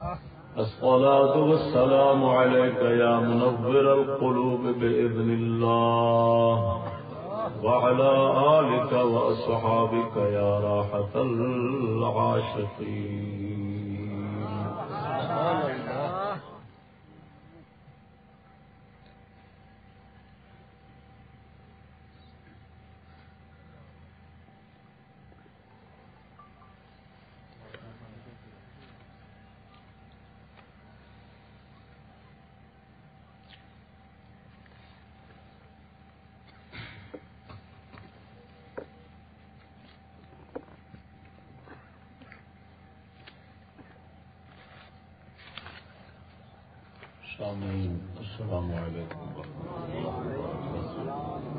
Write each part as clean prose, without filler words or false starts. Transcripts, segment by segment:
الصلاة والسلام عليك يا منور القلوب بإذن الله وعلى آلك وأصحابك يا راحة العاشقين. سامعین السلام علیکم ورحمۃ اللہ وبرکاتہ.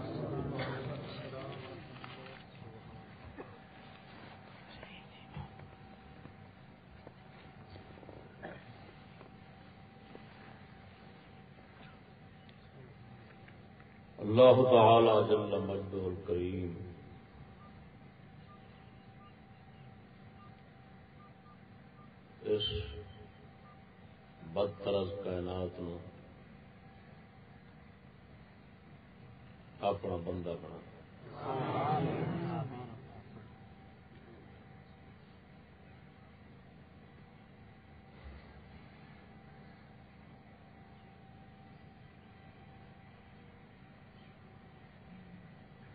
اللہ تعالی جل مجدہ الکریم اس بدتر از کائنات نو اپنا بندہ بنا.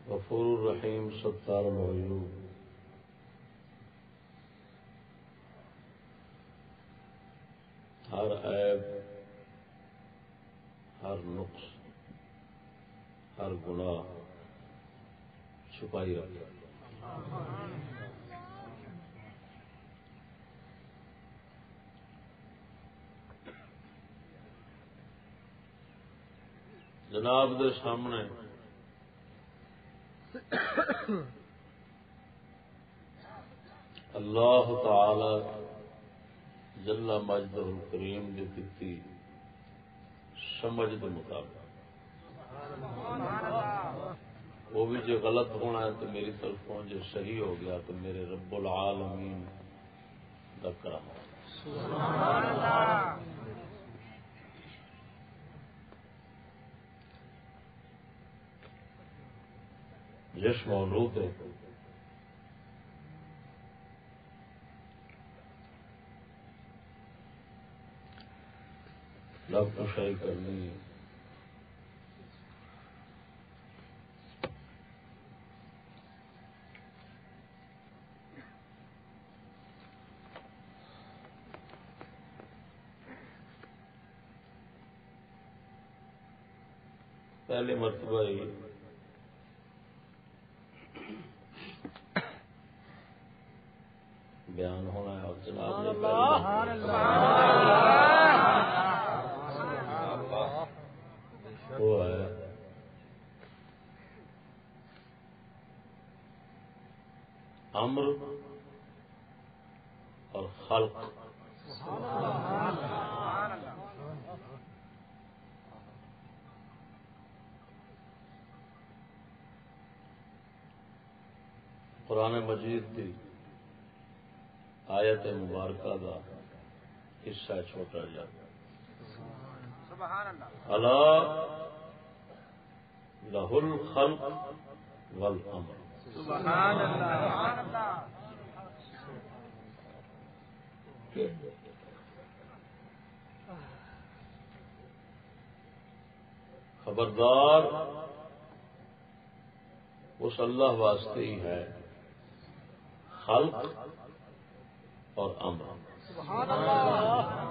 غفور الرحیم ستار العیوب ہر عیب ہر نقص ہر گناہ چھپائی رکھے. جناب دے سامنے اللہ تعالی جل مجدہ الکریم دی دتی سمجھ کے مطابق وہ بھی جو غلط ہونا ہے تو میری طرفوں جو صحیح ہو گیا تو میرے رب العالمین کا کرم. جس موضوع پہ لب کشائی کرنی پہلی مرتبہ ہی بیان ہونا ہے اور جناب نے وہ ہے امر اور خلق. قرآن مجید کی آیت مبارکہ کا حصہ چھوٹا جا. الا لہ الخلق والامر. سبحان اللہ. خبردار اس اللہ واسطے ہی ہے خلق اور امر. سبحان اللہ.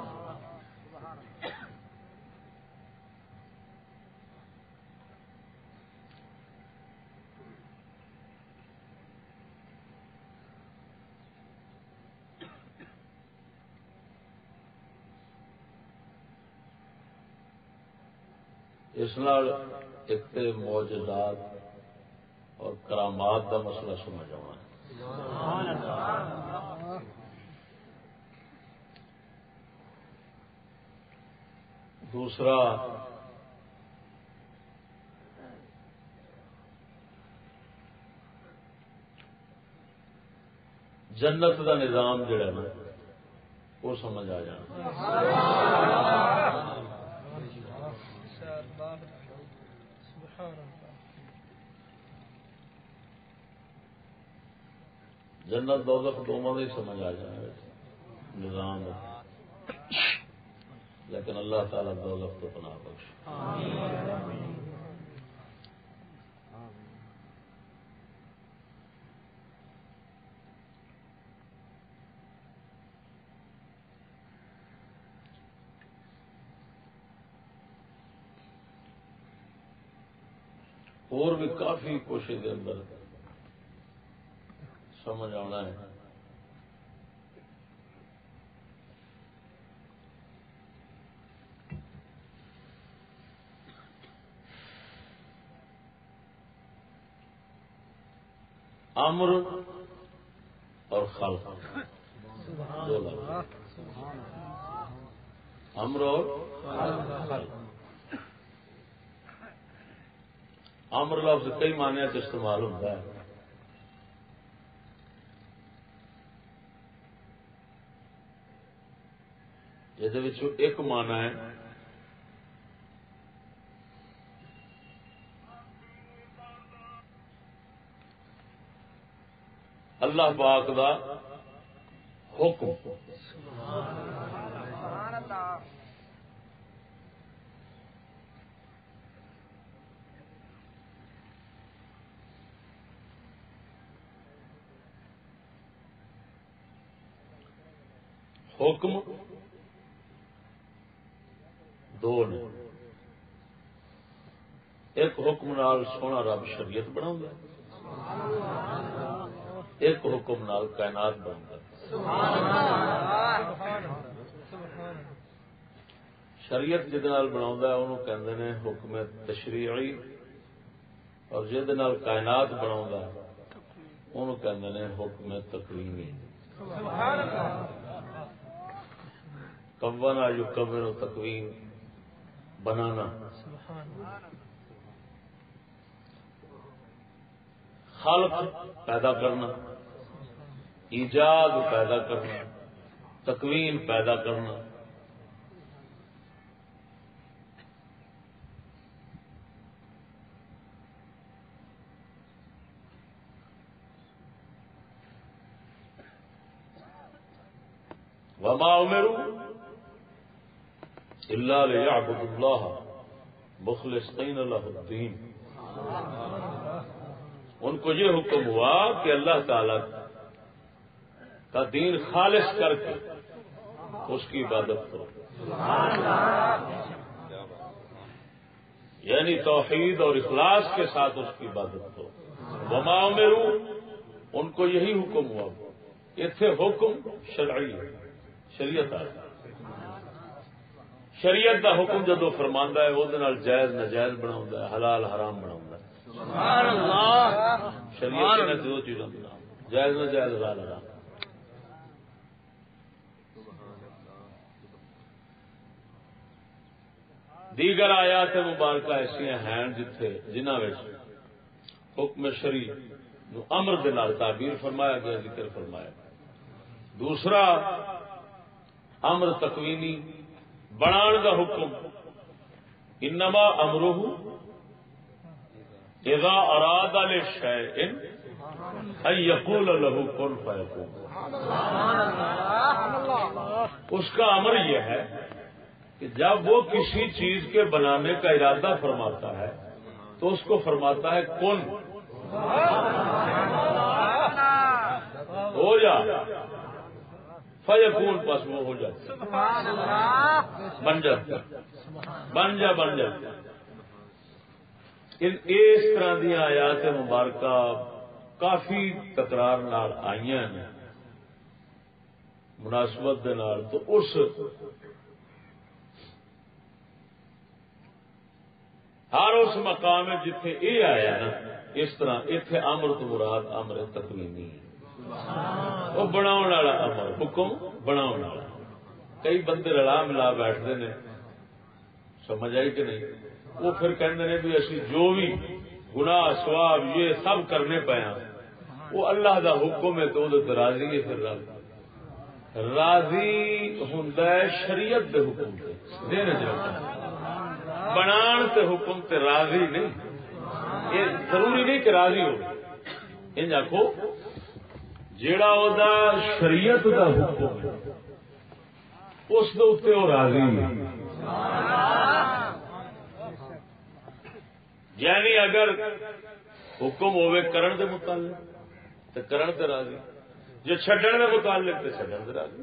اس نال ایک معجزات اور کرامات کا مسئلہ سمجھ آنا. دوسرا جنت دا نظام جڑا نا وہ سمجھ آ جانا. جنت دوزخ دونوں ہی سمجھ آ جائے نظام، لیکن اللہ تعالیٰ دوزخ تو پناہ بخش. اور بھی کافی کوشش کے اندر سمجھ آنا ہے. امر اور خلق دو لفظ، امر اور خلق. امر لفظ کئی معنی سے استعمال ہوتا ہے. یہ ایک معنی ہے اللہ پاک دا حکم. حکم دو نے، ایک حکم نال سونا رب شریعت بناؤں گا، ایک حکم نال کائنات بن گا. شریعت جہد نال بناؤں ہے انہوں کہندے نے حکم تشریعی، اور جہد نال کائنات بناؤں ہے انہوں کہندے نے حکم تکوینی. کون یکون تکوین بنانا، خلق پیدا کرنا، ایجاد پیدا کرنا، تکوین پیدا کرنا. وما امروا الا ليعبدوا الله مخلصين له الدين. ان کو یہ حکم ہوا کہ اللہ تعالی کا دین خالص کر کے اس کی عبادت کرو، یعنی توحید اور اخلاص کے ساتھ اس کی عبادت کرو. وما امروا، ان کو یہی حکم ہوا. اتنے حکم شرعی ہے، شریعت آ شریعت کا حکم جدو فرماندا ہے وہ جائز ناجائز بناؤں ہے، حلال حرام بناؤں ہے. شریعت نے دو چیزوں بنا، جائز ناجائز، حلال حرام. دیگر آیات مبارکہ ایسا ہیں جنہاں حکم شرعی امر دے نال تعبیر فرمایا گیا، ذکر فرمایا. دوسرا امر تکوینی بنان کا حکم، انما امرہ اذا اراد لشیء ان یقول له کن فیکون. اس کا امر یہ ہے کہ جب وہ کسی چیز کے بنانے کا ارادہ فرماتا ہے تو اس کو فرماتا ہے کن، ہو جا، فیکون، پس وہ ہو جاتا، بن جاتا، بن جا بن جاتا. اس طرح دیا آیات مبارکہ کافی تکرار نال آئی ہیں مناسبت دے نال. تو اس ہر اس مقام جتھے یہ آیا نا اس طرح اتنے امر تو مراد امر تکوینی، وہ بناؤ والا امر، حکم بناؤ والا. کئی بندے رلا ملا بیٹھتے ہیں، سمجھ آئی کہ نہیں؟ وہ پھر کہتے ہیں بھی اسی جو بھی گناہ سواب یہ سب کرنے پے ہیں وہ اللہ دا حکم ہے تو وہ راضی ہے. پھر رب راضی ہوندا ہے شریعت دے حکم تے دین بنان تے حکم تے راضی نہیں. یہ ضروری نہیں کہ راضی ہو. ان آخو جیڑا او دا شریعت دا حکم ہے اس دے اوتے وہ راضی ہے. یعنی اگر حکم ہوے کرن دے متعلق تے کرن تے راضی, جو چھڈن دے متعلق تے چھڈن تے راضی.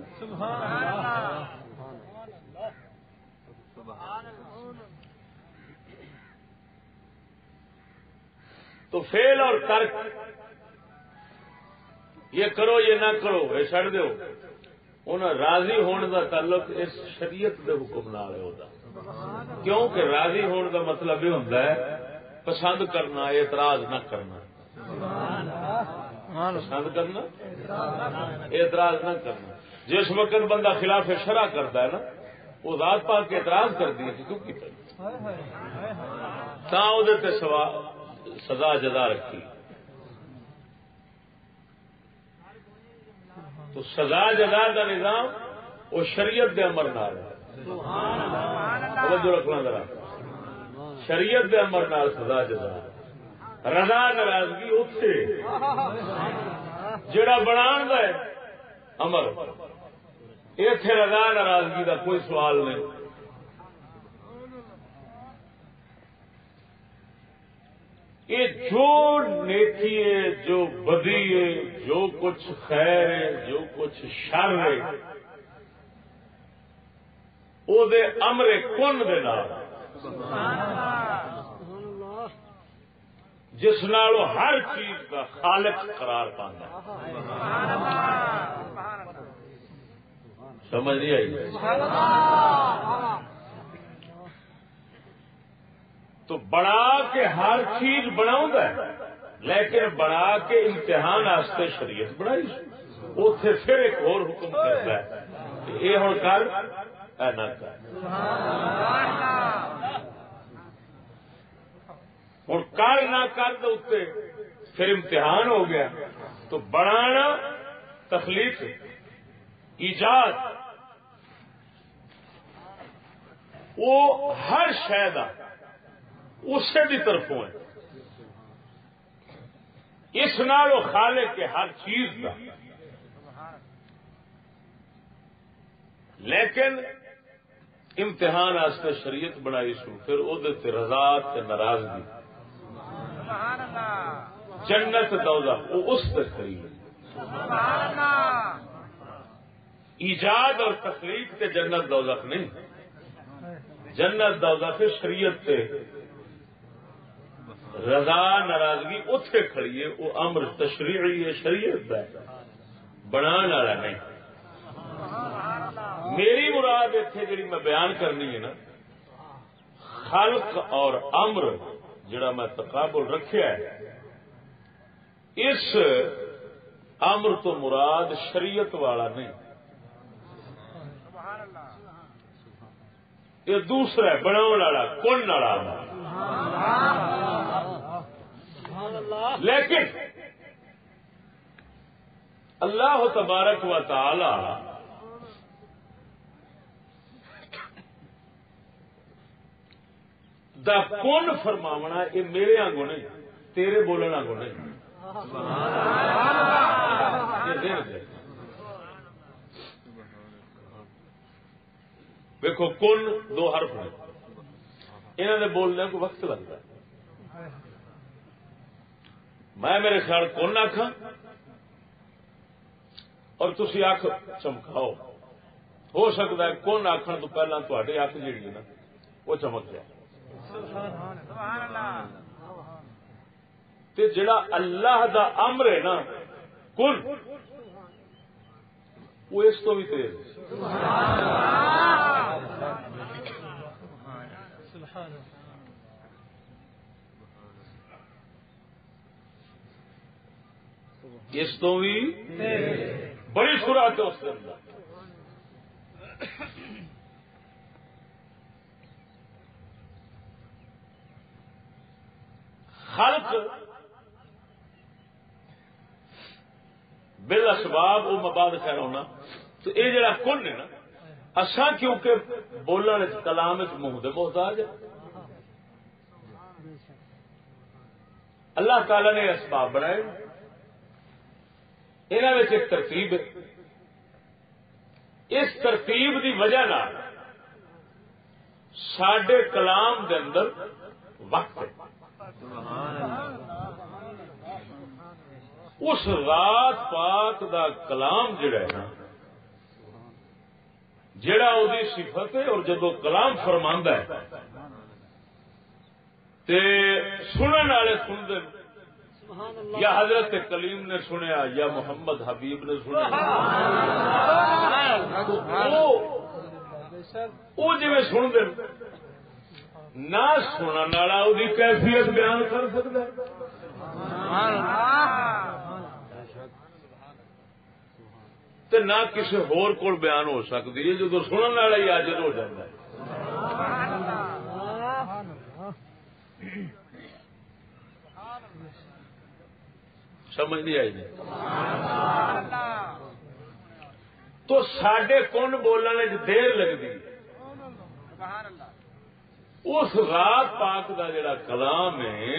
تو فعل اور ترک یہ کرو یہ نہ کرو یہ چھڑ دو انہیں راضی ہونے کا تعلق اس شریعت کے حکم نال ہوتا. کیونکہ راضی ہونے کا مطلب یہ ہوتا ہے پسند کرنا اعتراض نہ کرنا. پسند کرنا اعتراض نہ کرنا. جس وقت بندہ خلاف شرع کرتا ہے نا وہ ذات پاک کے اعتراض کرتی ہے کہ کیوں کیتا تا وہ سزا جزا رکھی. تو سزا جزا کا نظام وہ شریعت دے امر نال توجہ رکھنا ذرا. شریعت دے امر نال سزا جزا رضا ناراضگی اتنے جڑا بنان دا ہے امر ایتھے رضا ناراضگی دا کوئی سوال نہیں. یہ جو نیکی ہے جو بدی ہے جو کچھ خیر ہے جو کچھ شر ہے وہ دے امر کن دے نال جس نال ہر چیز کا خالق قرار پانا. سمجھ نہیں آئی؟ تو بڑا کے ہر چیز بناؤں ہے لیکن بڑا کے امتحان واسطے شریعت بنائی اوتھے پھر ایک اور حکم کرتا ہے کہ یہ ہوں کر اے نہ کر. ہوں کر نہ کر تو اتنے پھر امتحان ہو گیا. تو بنانا تخلیق ایجاد وہ ہر شے دا اسے بھی طرفوں ہے. اس نال وہ خالق کے ہر چیز کا لیکن امتحان واسطے شریعت بنائی سو پھر وہ رضا تے ناراضگی جنت دوزخ وہ اس تے کھڑی ہے. ایجاد اور تخلیق تے جنت دوزخ نہیں. جنت دوزخ شریعت تے رضا ناراضگی اتنے کھڑی ہے. وہ امر تشریعی ہے شریعت کا بنان والا نہیں. میری مراد اتنے جڑی میں بیان کرنی ہے نا خلق اور امر جڑا میں تقابل رکھیا ہے اس امر تو مراد شریعت والا نہیں. یہ دوسرا ہے بناؤ والا کن والا. لیکن اللہ تبارک و تعالی دا کون فرماونا یہ میرے آنگوں نہیں تیرے بولن آنگوں نہیں. دیکھو کن دو حرف ہیں انہوں نے بولنے کو وقت لگتا ہے. میں میرے خیال کون آخا اور تسی اکھ چمکاؤ. ہو سکتا ہے کون آخر تو پہلا تھوڑی اکھ جیڑی ہے نا وہ چمک جائے. تے جڑا اللہ دا امر ہے نا کن وہ اس تو بھی تیز. اس تو بھی بڑی سرعت ہے اس کے اندر. خلق بالاسباب وہ مباد خیر ہونا تو یہ جڑا کن ہے نا اساں کیونکہ بولنے کلام منہ دے محتاج ہے. اللہ تعالی نے اسباب بنائے انہاں وچ ایک ترتیب ہے. اس ترتیب دی وجہ نال ساڈے کلام دے اندر وقت ہے. اس رات پاک دا کلام جڑا ہے نا جڑا وہی صفت ہے اور جدو کلام فرماندا ہے تے سنن والے سنتے یا حضرت کلیم نے سنیا یا محمد حبیب نے سنیا وہ جی سنتے نہ سنن والا وہی کیفیت بیان کر سکتا ہے. تے نہ کسی ہور کول بیان ہو سکتی ہے جدو سنن والا ہی حاضر ہو جاتا ہے. سمجھ نہیں آئی نہیں. تو ساڈے کون بولنے دیر لگتی اس رات پاک دا جڑا کلام ہے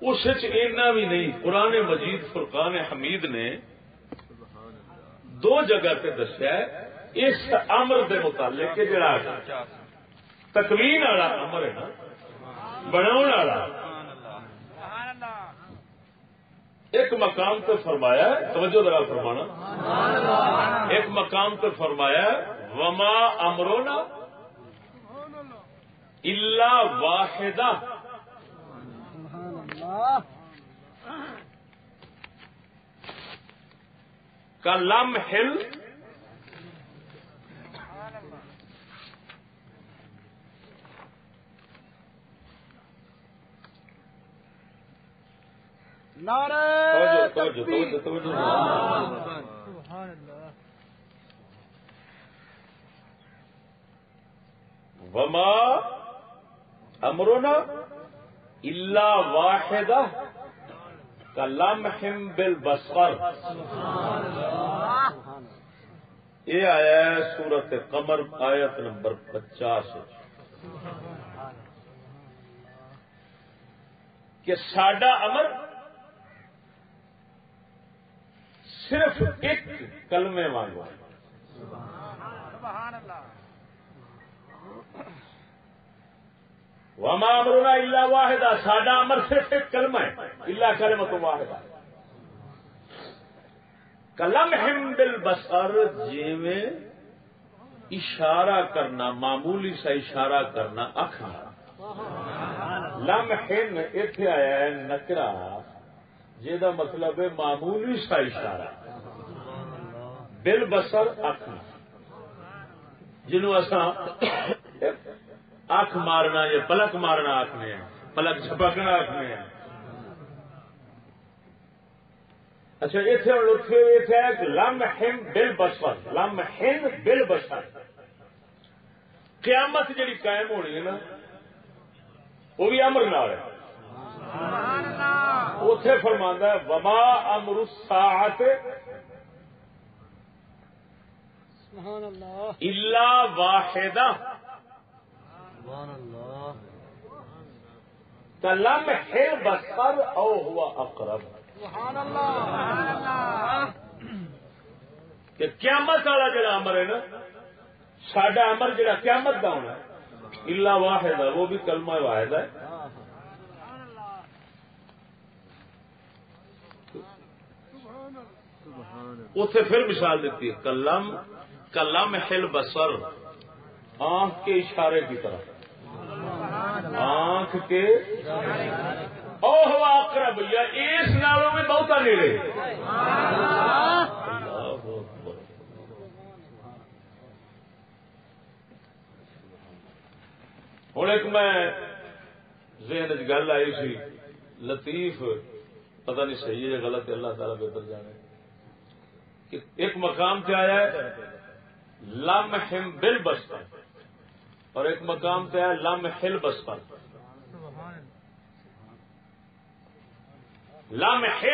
اس اینا بھی نہیں. قرآن مجید فرقان حمید نے دو جگہ پہ دسیا ہے اس امر دے متعلق کہ جڑا تکوین والا امر ہے نا بناؤ والا ایک مقام پہ فرمایا ہے. توجہ ذرا فرمانا. ایک مقام پہ فرمایا ہے وما امرونا الا واحدہ کلمح نعرہ تکبیر وما امرنا الا واحدہ کلمح بالبصر. یہ آیا ہے سورت قمر آیت نمبر 50 کہ ساڈا امر صرف ایک کلمے وانگو ہے. وما امرنا الا واحدہ ساڈا امر صرف ایک کلمہ ہے. الا کلمۃ واحدہ کلمح بالبصر جیویں اشارہ کرنا معمولی سا اشارہ کرنا اکھ. لمحن ایتھے آیا ہے نکرا جہاں مطلب ہے معمولی سا اشارہ. بالبصر اکھ جنوں اساں اکھ مارنا یا پلک مارنا آخنے ہیں پلک جھپکنا آخنے ہیں. اچھا اتنے لمحن بالبصر لمحن بالبصر قیامت جڑی قائم ہونی ہے نا وہ بھی امر نال ہے. اتے فرماندا ہے وما امر الساعۃ الا واحدہ کلمح البصر او هو اقرب. کہ قیامت والا جڑا امر ہے نا ساڈا امر جڑا قیامت کا ہونا الا واحد ہے وہ بھی کلمہ واحد ہے. اتنے پھر مثال دیتی ہے کلمح البصر آنکھ کے اشارے کی طرح آنکھ کے اوہ اقرب یا اس نالوں میں بہت نیڑے. ہوں ایک میں ذہن چ گل آئی سی لطیف پتہ نہیں صحیح ہے غلط ہے اللہ تعالیٰ بہتر جانے کہ ایک مقام پہ آیا ہے لمح بالبصر اور ایک مقام پہ آیا لمح البصر. لمح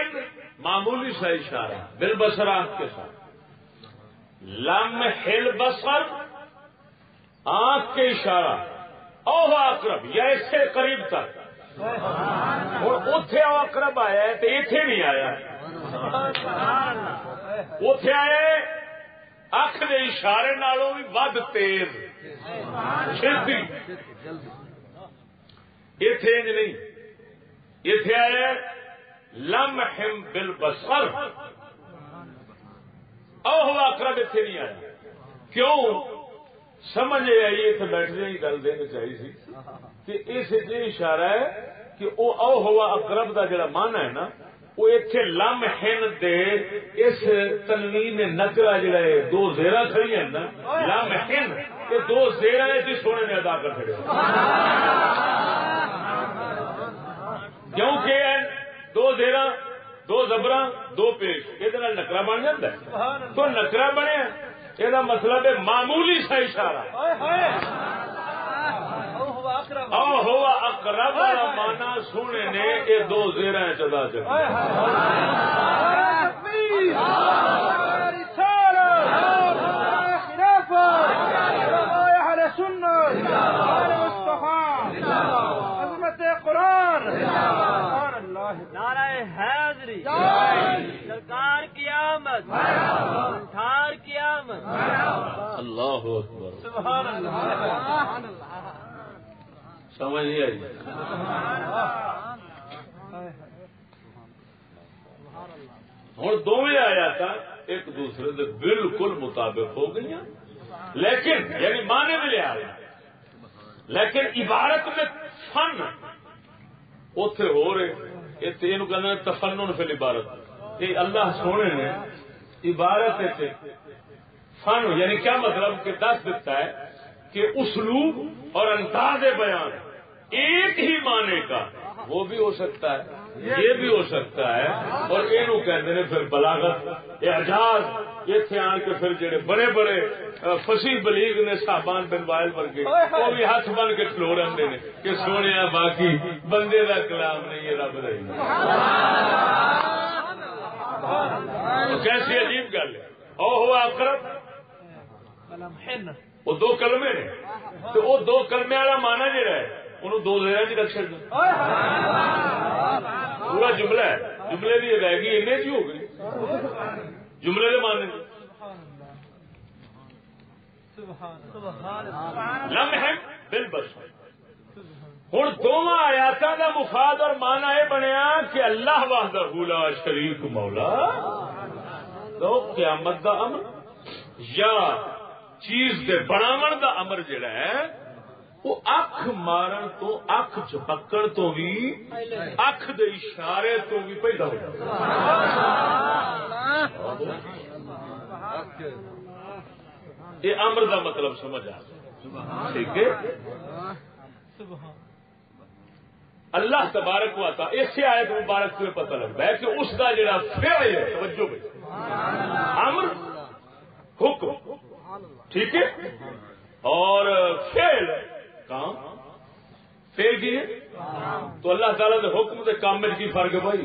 معمولی سا اشارہ بالبصر آنکھ کے ساتھ لمح البصر آنکھ کے اشارہ او اقرب یا اس سے قریب تک ہوں اتے اقرب آیا ہے تو اتے نہیں آیا اتے آیا اکھ کے اشارے نالوں بھی ود تیز چھتی اتے نہیں اتے آیا لمح بالبصر او اقرب اتے نہیں آیا کیوں سمجھ آئی اتنے بیٹھنے ہی گل دینی چاہیے کہ اس اشارہ ہے کہ وہ او ہوا اقرب کا جڑا مانا ہے نا وہ اتنے لمحن دے اس تنوین نکرا جڑا ہے دو زیرہ کھڑی ہیں نا لمحن یہ دو زیرہ ہے جس سونے نے ادا کر چڑے کیونکہ دو زیرہ دو زبراں دو پیش یہ نکرا بن جاتا ہے تو نکرا بنیا یہ مطلب ہے معمولی سا اشارہ او ہوا اقرب والا مانا سونے نے یہ دو زیرہ چدا چکی نعرہ حیدری سرکار کی آمد ٹھار کی آمد اللہ اکبر سبحان اللہ سمجھ نہیں آئی ہوں دونوں آیا تھا ایک دوسرے سے بالکل مطابق ہو گئی لیکن یعنی معنی میں لے آیا لیکن عبارت میں فن اتے ہو رہے یہ تفنن فی العبارت یہ اللہ سونے نے عبارت فن یعنی کیا مطلب کہ دس دیتا ہے کہ اسلوب اور انداز بیان ایک ہی معنی کا وہ بھی ہو سکتا ہے یہ بھی ہو سکتا ہے اور یہ کہتے ہیں پھر بلاغت اعجاز اتنے آن کے پھر جڑے بڑے بڑے فصیح بلیغ نے صاحبان بن وائل ورگے وہ بھی ہاتھ بن کے کھلو رہتے ہیں کہ سونے باقی بندے کا کلام نہیں یہ رب رہی کیسی عجیب گل ہے او ہوا اقرب وہ دو کلمے نے تو وہ دو کلمے والا مانا جہاں ہے انہوں دو زیرہ چ رکھ چڑنا پورا جملہ ہے جملے بھی رہ گئی انہیں جی ہو گئی جملے کے معنی لمحہ بالبصر ہوں دونوں آیاتوں کا مفاد اور مانا یہ بنیا کہ اللہ وحدہ لا شریک مولا تو قیامت دا امر یا چیز دے بناون دا امر جڑا ہے وہ اکھ مارن تو اکھ چپکن تو بھی اکھ دے اشارے تو بھی پیدا ہو یہ امر دا مطلب سمجھ آ ٹھیک ہے اللہ تبارک و تعالی اس سے آیت مبارک سے پتہ لگتا ہے کہ اس کا جڑا فعل ہے توجہ بھائی امر حکم ٹھیک ہے اور فعل کام فعل کی ہے تو اللہ تعالیٰ کے حکم کے کام میں کی فرق ہے بھائی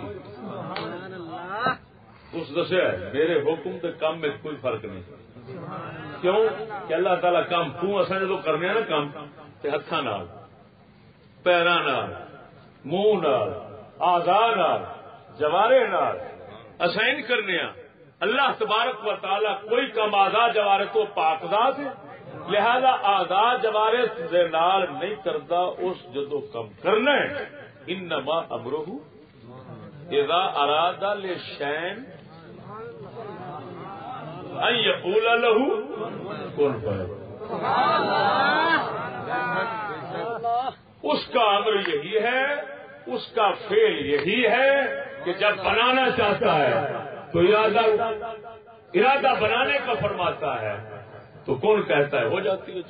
اس دسیا میرے حکم کے کام میں کوئی فرق نہیں کیوں کہ اللہ تعالیٰ کام کیوں اصل جدو کرنے نا کام ہاتھوں پیروں منہ آزار جوارے اسائن کرنے اللہ تبارک و تعالیٰ کوئی کام آزاد جوارے تو پاک ذات ہے لہذا آزاد جوارے نال نہیں کرتا اس جدو کم کرنا ہے انما امرہ اذا اراد لشیء ان یقول له کن فیکون اس کا امر یہی ہے اس کا فعل یہی ہے کہ جب بنانا چاہتا ہے تو ارادہ بنانے کا فرماتا ہے تو کون کہتا ہے ہو جاتی ہے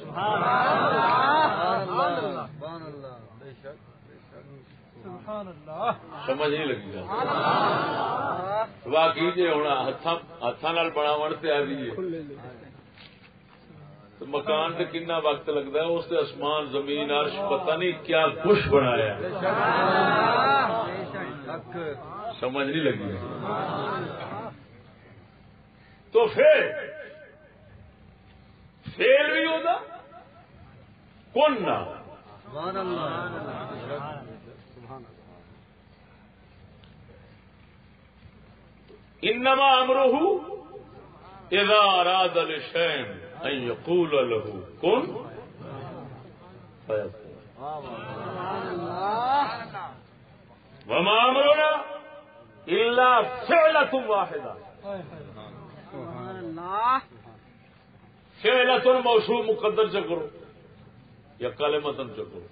سمجھ نہیں لگی گا واقعی جی ہوں ہاتھوں بناو سے آ جائیے تو مکان سے کنا وقت لگتا ہے اس سے آسمان زمین عرش پتہ نہیں کیا کچھ بنایا سمجھ نہیں لگی تو پھر فیل بھی ہوگا کون نہ انما امرہ اذا اراد لشیء ان یقول له کن وما امرنا الا فعلۃ واحدہ فعلۃ موصول مقدر سے کرو یا کلمۃ سے کرو.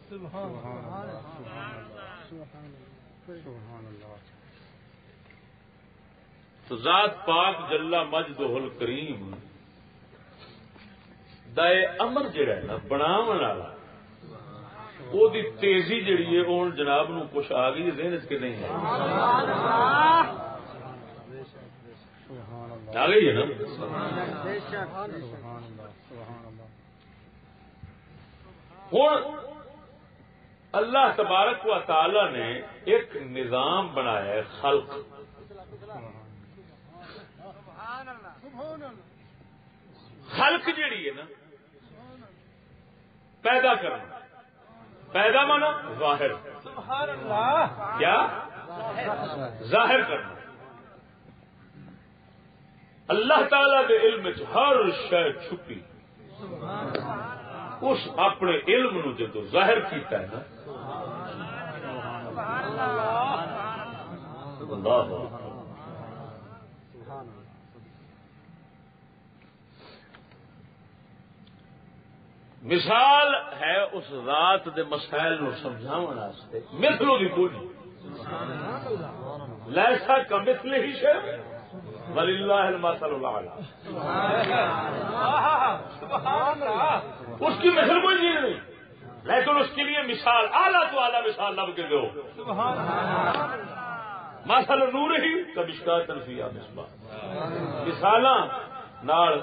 تو ذات پاک جلا مجدہ الکریم دے امر جڑا ہے نا بناون والا وہ دی تیزی جڑی ہے وہ جناب نو کچھ آ گئی ذہن اس کے نہیں ہے آ گئی ہے نا. ہوں اللہ تبارک و تعالی نے ایک نظام بنایا ہے خلق. خلق جیڑی ہے نا پیدا کرنا پیدا مانا ظاہر کیا ظاہر کرنا. اللہ تعالی کے علم چ ہر شے چھپی اس اپنے علم نو جدو ظاہر کیتا ہے نا اللہ مثال ہے اس ذات دے مسائل نو سمجھاون واسطے مثلو دی کوئی لیسا کمثلہ ہی شیء وللہ المثل الاعلی. اس کی مثل کوئی چیز نہیں لیکن اس کے لیے مثال اعلیٰ تو اعلیٰ مثال لب کے دو. مثل نور ہی کمشکات فیہا مصباح مثالاں نال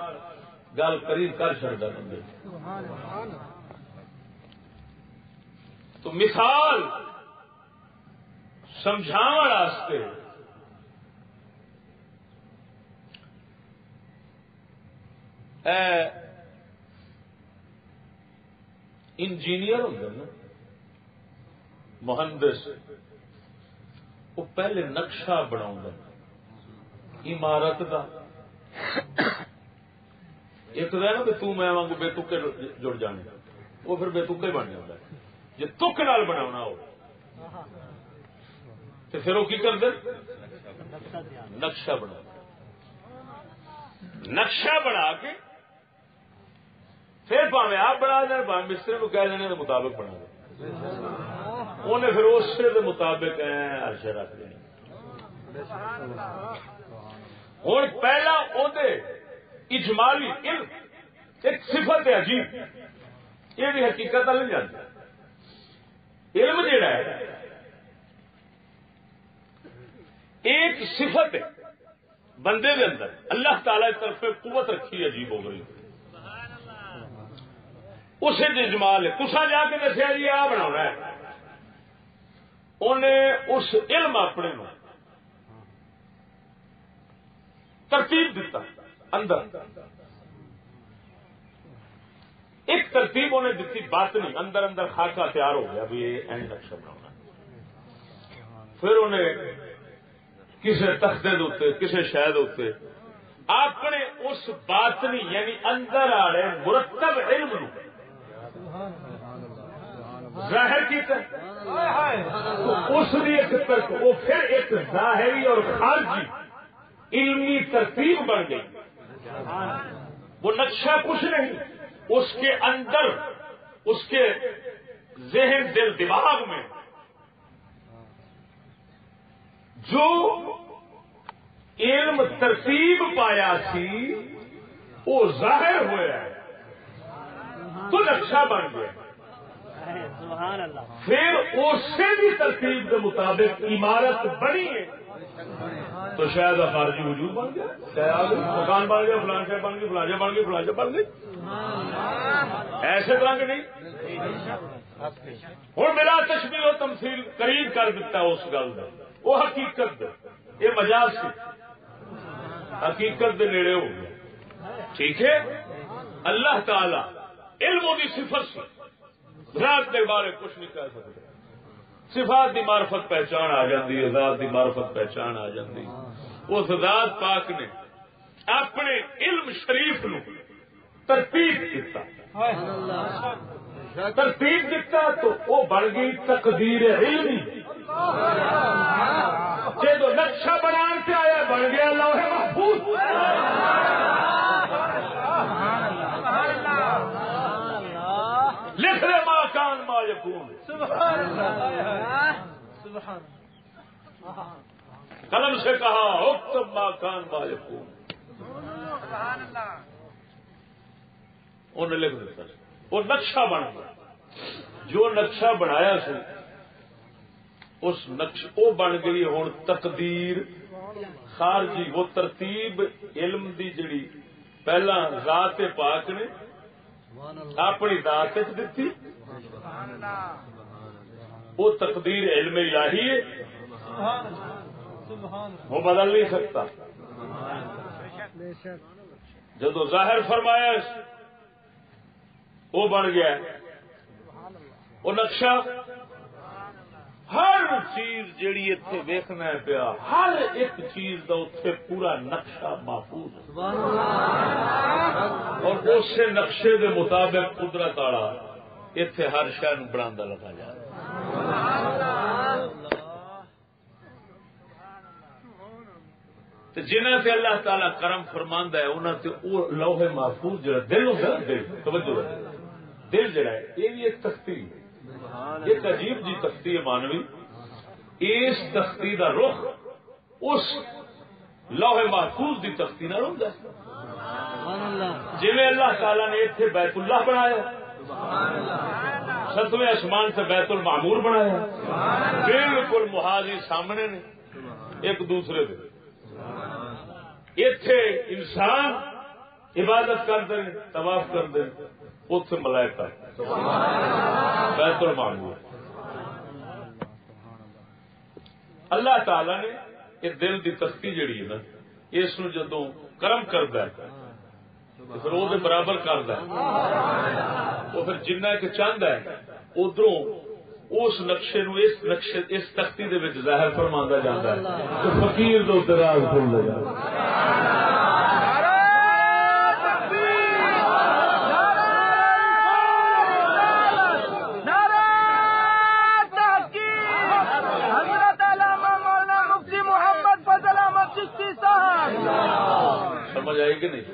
گل قریب کر چڑھتا بندے. تو مثال سمجھاون واسطے انجینئر ہوتے نا مہندس وہ پہلے نقشہ بنا عمارت کا ایک تو ہے نا کہ تو میں وانگو بے تکے جڑ جانے وہ پھر بے تکے بن جاتا ہے. جی تک نال بنا ہو تو پھر وہ کی کر دے نقشہ بنا نقشہ بنا کے پھر پاوے آپ بنا دیں پاوے مستری کو کہہ دینے کے مطابق بنا دیں انہیں پھر اس کے مطابق عرشے رکھ دیں. ہوں پہلا اندے اجمالی علم ایک صفت ہے عجیب یہ بھی حقیقت نہیں جانتا. علم جڑا ہے ایک صفت ہے بندے کے اندر اللہ تعالی کی طرف قوت رکھی عجیب ہو گئی اسے اجمال ہے. تسا جا کے دسیا جی آ بنا ہے انہیں اس علم اپنے نو ترتیب دیتا اندر ایک ترتیب انہیں دیتی بات نہیں اندر اندر خاکہ تیار ہو گیا بھی یہ اینڈ نقشہ بنانا. پھر انہیں کسی تختے دوتے کسی شہد ہوتے اپنے اس باطنی یعنی اندر آ رہے مرتب علم نو ظاہر کیتا تو اس لیے وہ پھر ایک ظاہری اور خارجی علمی ترتیب بن گئی. وہ نقشہ کچھ نہیں اس کے اندر اس کے ذہن دل دماغ میں جو علم ترتیب پایا سی وہ ظاہر ہوا ہے تو نقشہ بن گیا. پھر اسی بھی ترتیب کے مطابق عمارت بنی ہے تو شاید خارجی وجود بن گیا مکان بن گیا فلان شہر بن گئی فلان شہر بن گئی فلان شہر بن گئی. ایسے طرح کے نہیں ہوں میرا تشبیہ و تمثیل قریب کر دیتا اس گل کا وہ حقیقت دے یہ مجاز سی حقیقت دے نیڑے ہو گیا. ٹھیک ہے اللہ تعالی علم دی صفت سے ذات کے بارے کچھ نہیں کہہ سکتے. صفات دی معرفت پہچان آ جاتی ہے, ذات دی معرفت پہچان آ جاتی. اس ذات پاک نے اپنے علم شریف نو ترتیب دیتا, ترتیب دیتا تو وہ بن گئی تقدیر علمی. جو نقشہ بنان سے آیا بن گیا لوح محفوظ. لکھ رہے ما کان ما یکون, قلم سے کہا اکتب ما کان ما یکون. انہیں لکھ دیتا وہ نقشہ بن گیا. جو نقشہ بنایا سی اس نقش وہ بن گئی ہوں تقدیر خارجی. وہ ترتیب علم دی جڑی پہلا ذات پاک نے اپنی ذات دیتی, وہ تقدیر علم الہی ہے, وہ بدل نہیں سکتا. جدو ظاہر فرمایا وہ بن گیا وہ نقشہ. ہر چیز جیڑی اتنے ویکھنا ہے پیا, ہر ایک چیز کا اتنے پورا نقشہ محفوظ ہے, اور اس نقشے کے مطابق قدرت والا اتنے ہر شہر بنا لگا جائے. جنہ سے اللہ تعالی کرم فرماندا ہے انہوں سے وہ لوح محفوظ جڑا دل ہوتا ہے, دل توجہ دل جڑا ہے یہ بھی ایک تختی ہے, ایک عجیب جی تختی ہے مانوی. اس تختی کا رخ اس لوح محفوظ کی تختی نہ ہوتا ہے. جی اللہ تعالی نے اتنے بیت اللہ بنایا, 7ویں آسمان سے بیت المعمور بنایا, بالکل محاذی سامنے نے ایک دوسرے کے. اتے انسان عبادت کرتے ہیں, طواف کرتے ہیں, اتنے ملائکہ بیت المعمور. اللہ تعالی نے یہ دل کی تختی جڑی ہے نا اس جدو کرم کرتا ہے پھر وہ برابر کرتا ہے, وہ پھر جنہ کہ چاہتا ہے ادھروں اس نقشے نو اس تختی دے وچ ظاہر فرماندا جاندا ہے تو فقیر دے اوپر راز کھل جائے. سمجھ آئی کہ نہیں؟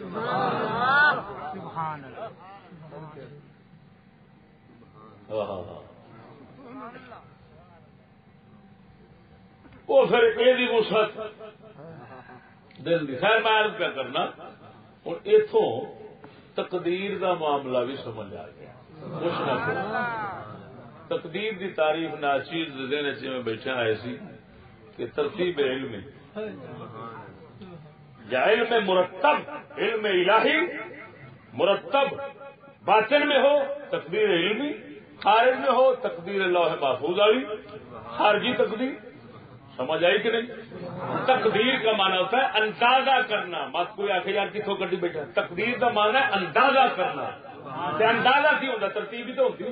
وہ پھر یہ وسعت دل کی. خیر میں عرض پہ کرنا اور اتوں تقدیر کا معاملہ بھی سمجھ آ گیا. کچھ نہ کچھ تقدیر کی تعریف ناچیز دن میں بیٹھے آئے سی کہ ترتیب علم یا علم مرتب علم الہی مرتب باطن میں ہو تقدیر علمی, خارج میں ہو تقدیر لوح محفوظ والی خارجی تقدیر. سمجھ آئی کہ نہیں؟ تقدیر کا معنی ہوتا ہے اندازہ کرنا. مت کوئی آخر یار کتوں کٹی بیٹھا. تقدیر کا معنی ہے اندازہ کرنا. اندازہ کی ہوتا ترتیب ہی تو ہوتی.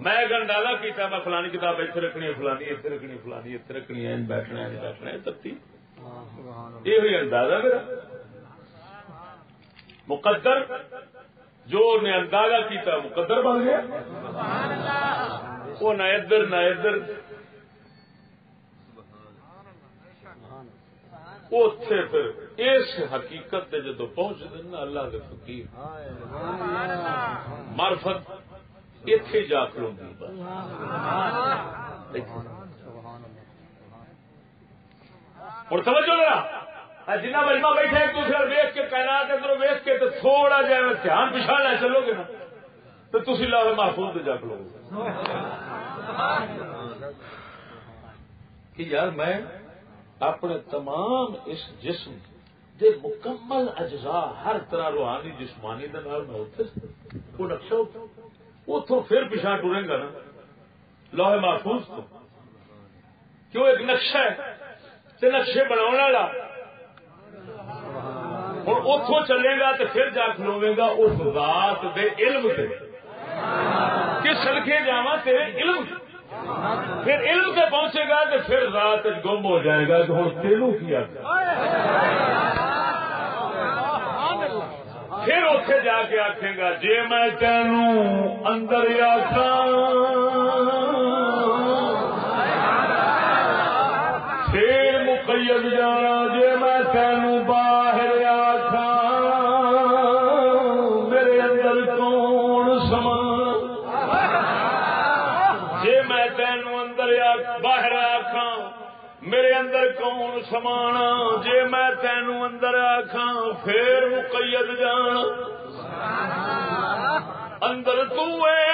میں ایک اندازہ کیا میں فلانی کتاب اتنے رکھنی ہے, فلانی اتنے رکھنی, فلانی اتنے رکھنی ہے, بیٹھنا ہے بیٹھنا ہے, ترتیب یہ ہوئی اندازہ میرا. مقدر جو نے اندازہ کیا مقدر بن گیا. وہ نہ ادھر نہ ادھر, اوتھے پھر اس حقیقت سے جدو پہنچ دینا اللہ کے فقیر معرفت اتے جا کلو اور توجہ ذرا جنہ مجمع بیٹھے ایک دوسرے ویخ کے کائنات ادھر ویخ کے تو تھوڑا جا دھیان پچھا لے چلو گے نا تو تھی لاہور محفوظ سے جا کلو گے کہ یار میں اپنے تمام اس جسم دے مکمل اجزاء ہر طرح روحانی جسمانی دے نال میں اتنے وہ نقشہ اتوں پھر پیچھا ٹورے گا نا لوح محفوظ تو کیوں ایک نقشہ ہے تے نقشے بنانے والا ہوں اتوں چلے گا تو پھر جا کھلوے گا اس ذات دے علم سے کہ سڑکے جاوا تیرے علم پھر علم سے پہنچے گا تو پھر ذات گم ہو جائے گا کہ ہوں تینوں کیا پھر اتے جا کے آخے گا جی میں تینوں اندر آخاں پھر مقید جانا جی میں تینوں باہر آخاں میرے اندر کون سما جی میں تینوں اندر باہر آخاں میرے اندر کون سمانا جے میں تینوں اندر آکھاں پھر مقید جان اندر تو اے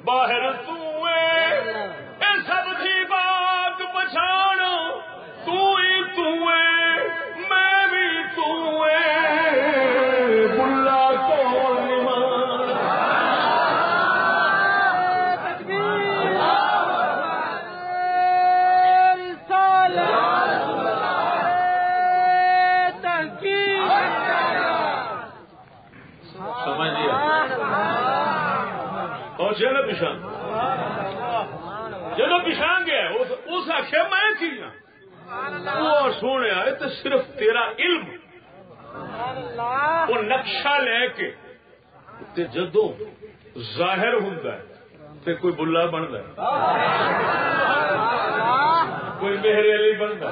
باہر تو اے اے سب تھی باغ پچھاڑ تو ہی تو اے میں بھی تو اے بلا کون ایمان نا پچھان جدو پچھان گیا اس آخیا میں کی وہ سونے تو صرف تیرا علم وہ نقشہ لے کے جدو ظاہر ہوں تو کوئی بلا بنتا کوئی مہر علی بنتا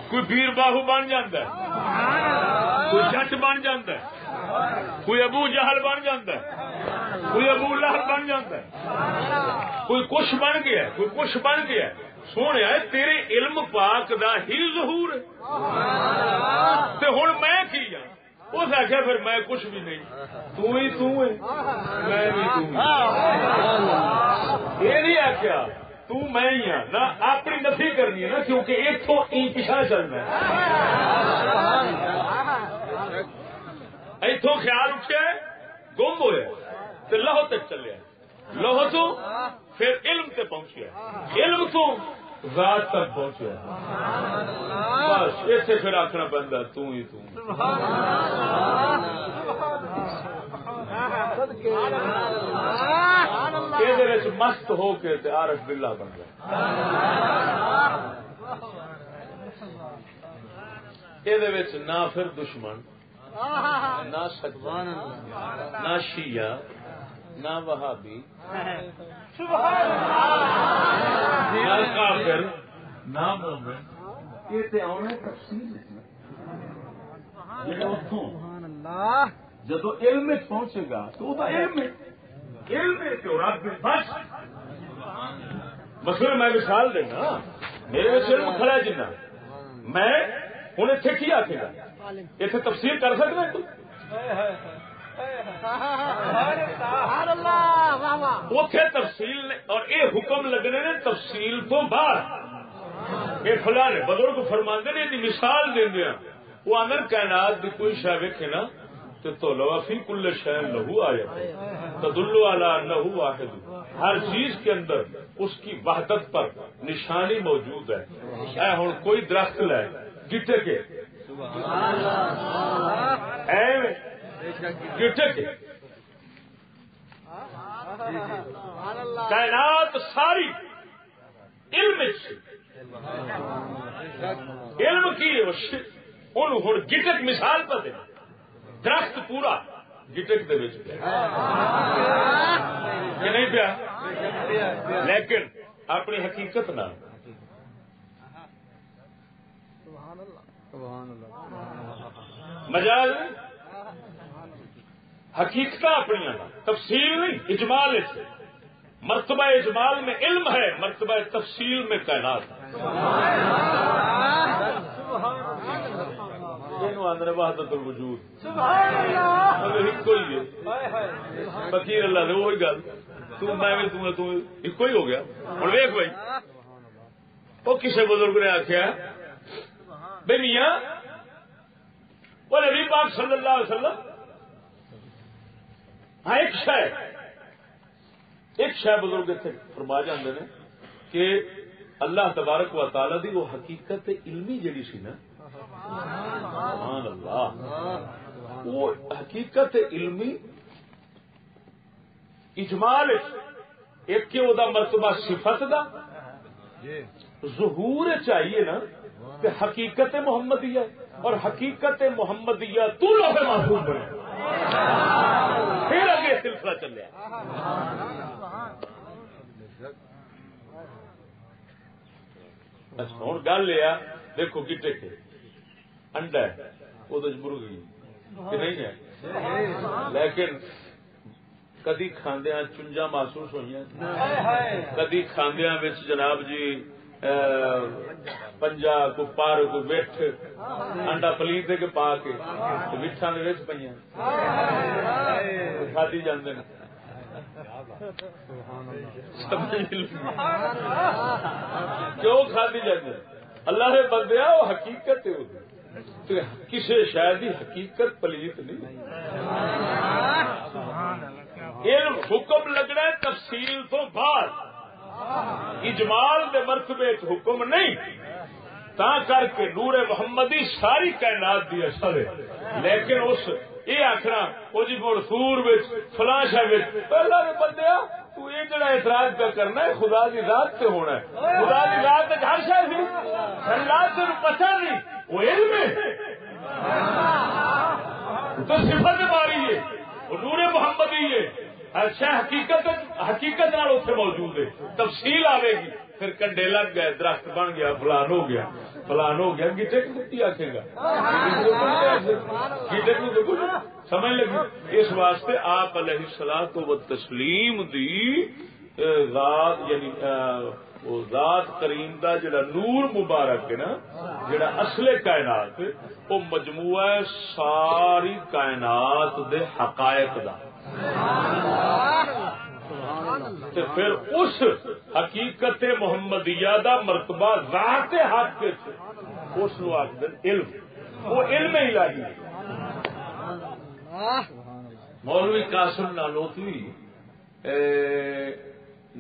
کوئی پیر باہو بن جاتا کوئی جٹ بن جاتا کوئی ابو جہل بن جاتا کوئی ابو لہب بن جاتا کوئی کچھ بن گیا کوئی کچھ بن گیا سونے تیرے علم پاک دا ہی ظہور تے ہن میں کی اس آخیا پھر میں کچھ بھی نہیں تو ہی تو ہے میں بھی تو یہ نہیں آخیا تو میں ہی ہاں نہ اپنی نفی کرنی ہے نا کیونکہ اتوں پیچھا چلنا ہے اتوں خیال اٹھے گم ہوئے تو لہو تک چلے لہو تو پھر علم تے پہنچیا علم تو ذات تک پہنچیا بس اسے پھر آخنا پہنتا تو ہی تو یہ مست ہو کے عارف باللہ بن گیا یہ نہ پھر دشمن نہ سجان نہ شیعہ نہ وہابی نہ کافر نہ مومن یہ تے آنا تفصیل ہے جدو علم پہنچے گا تو وہ علم بس مثلا میں مثال دینا میرے علم کھڑا ہے جنا میں ہوں اتنے کی آخے گا اتنے تفسیر کر سکتے اتے تفصیل اور یہ حکم لگنے نے تفصیل تو بعد یہ فلاں بزرگ فرماندے نے مثال دیا وہ آدر کائنات کی کوئی شے ویکھے نا تو لو فی کل شے لہو آیا تدل علی انہ واحد ہر چیز کے اندر اس کی وحدت پر نشانی موجود ہے اے ہن کوئی درخت لے گٹے کے گٹے کے کائنات ساری علم کی ہوں گٹک مثال پر دے درخت پورا گٹک دے نہیں پیا لیکن اپنی حقیقت نہ مجال حقیقت اپنی تفصیل نہیں اجمال سے مرتبہ اجمال میں علم ہے مرتبہ تفصیل میں کائنات وحدت الوجود فقیر اللہ نے وہی گل ایک ہی ہو گیا ہوں ویخ بھائی وہ کسی بزرگ نے آخیا بھائی میاں وہ نبی پاک صلی اللہ علیہ وسلم ہاں ایک شہ بزرگ اتنے فرما جاندے نے کہ اللہ تبارک و تعالی دی وہ حقیقت علمی جڑی سی نا، سبحان اللہ، وہ حقیقت علمی اجمال ایک کہ وہ مرتبہ صفت دا ظہور چاہیے نا، کہ حقیقت محمدیہ اور حقیقت محمدیہ تو لوح محفوظ بنے، پھر آگے سلسلہ چلے۔ اچھا ہوں گل یہ دیکھو گٹے کے انڈا ہے وہ مرغی کہ نہیں ہے، لیکن کدی کھاندیا چنجا محسوس ہوئی، کدی کھاندیا جناب جی پنجا کو پار کو ویٹ انڈا پلیت کے پا کے وٹھان پہ کھادی جاندے کیوں کھادی جاندے؟ اللہ نے بندیا وہ حقیقت ہے، کسی شاید کی حقیقت پلیت نہیں، علم حکم لگنا ہے تفصیل تو بعد، اجمال دے مرتبے حکم نہیں، تا کر کے نور محمدی ساری کائنات دی اثر ہے، لیکن اس یہ آخنا وہ جی منصور فلاں شہر اللہ نے بندیا تو یہ جڑا اعتراض پہ کرنا ہے خدا کی ذات سے ہونا ہے، خدا کی ذات ہر شہر سی اللہ سے پتہ نہیں، وہ علم ہے تو صفت ماری ہے، وہ نور محمدی ہے، اچھا حقیقت نال اتنے موجود ہے، تفصیل آئے گی، پھر کنڈے لگ گئے، درخت بن گیا، فلان ہو گیا، فلان ہو گیا، گیٹے کی آخے گا، گیٹے کو تو کچھ سمجھ لگی۔ اس واسطے آپ علیہ الصلوۃ و تسلیم دی ذات یعنی وہ ذات کریم دا جڑا نور مبارک ہے نا، جڑا اصل کائنات وہ مجموعہ ساری کائنات دے حقائق دا، تو پھر اس حقیقت محمدیہ دا مرتبہ ذات حق اس نو آخر علم، وہ علم الہی ہے۔ مولوی قاسم نانوتوی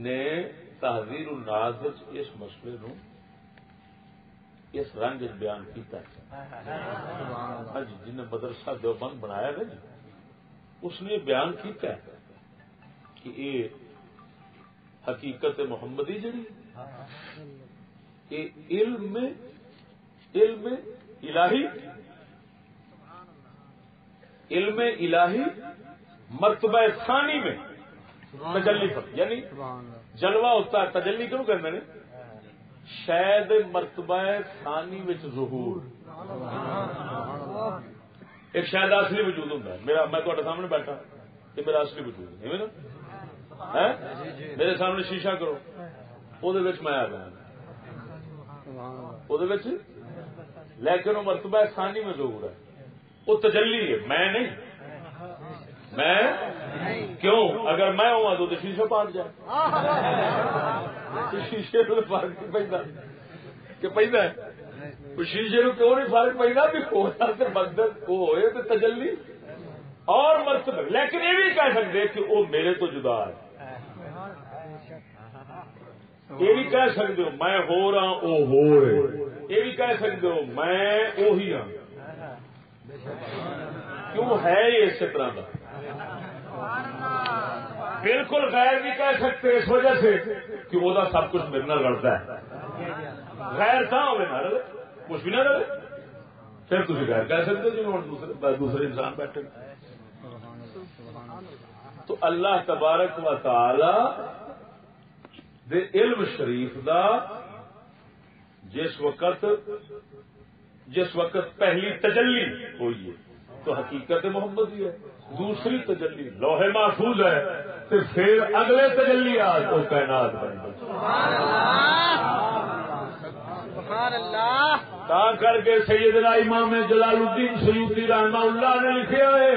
نے تحذیر الناس اس مسئلے نو اس رنگ بیان کیتا ہے، جن نے مدرسہ دیوبند بنایا نا جی، اس نے بیان کیتا ہے کہ یہ حقیقت محمدی جڑی یہ علم الہی مرتبہ ثانی میں تجلی پر، یعنی جلوہ ہوتا ہے، تجلی کیوں کہتے ہیں؟ شاید مرتبہ ثانی میں ظہور، ایک شاید اصلی وجود ہوتا ہے، میرا میں تھوڑے سامنے بیٹھا یہ میرا اصلی وجود ہے نا، میرے سامنے شیشہ کرو وہ میں آ گیا وہ، لیکن وہ مرتبہ ثانی میں ظہور ہے، وہ تجلی ہے، میں نہیں، میں کیوں اگر میں ہوں تو شیشہ پاٹ جائے، شیشے کو فرق کہ پہنا شیشے کو کیوں نہیں فرق پہنا بھی ہوتا تو بندر وہ ہوئے تو تجلی اور مرتبہ، لیکن یہ بھی کہہ سکتے کہ وہ میرے تو جدا ہے، یہ بھی کہہ سکتے ہو میں ہو رہا وہ ہو رہے، یہ بھی کہہ سکتے ہو میں وہی ہوں، کیوں ہے یہ اس طرح کا، بالکل غیر بھی کہہ سکتے اس وجہ سے کہ وہ سب کچھ میرے نال لڑتا ہے، غیر کہاں ہوئے نہ رہے کچھ بھی نہ رہے، پھر تھی غیر کہہ سکتے ہو جی دوسرے انسان بیٹھے۔ تو اللہ تبارک و تعالی دے علم شریف دا جس وقت پہلی تجلی ہوئی ہے تو حقیقت محمدی ہے، دوسری تجلی لوح محفوظ ہے، تو پھر اگلے تجلیات تو کائنات بن گئی۔ سبحان اللہ۔ تا کر کے سیدنا امام جلال الدین سیوطی رحمہ اللہ نے لکھے ہوئے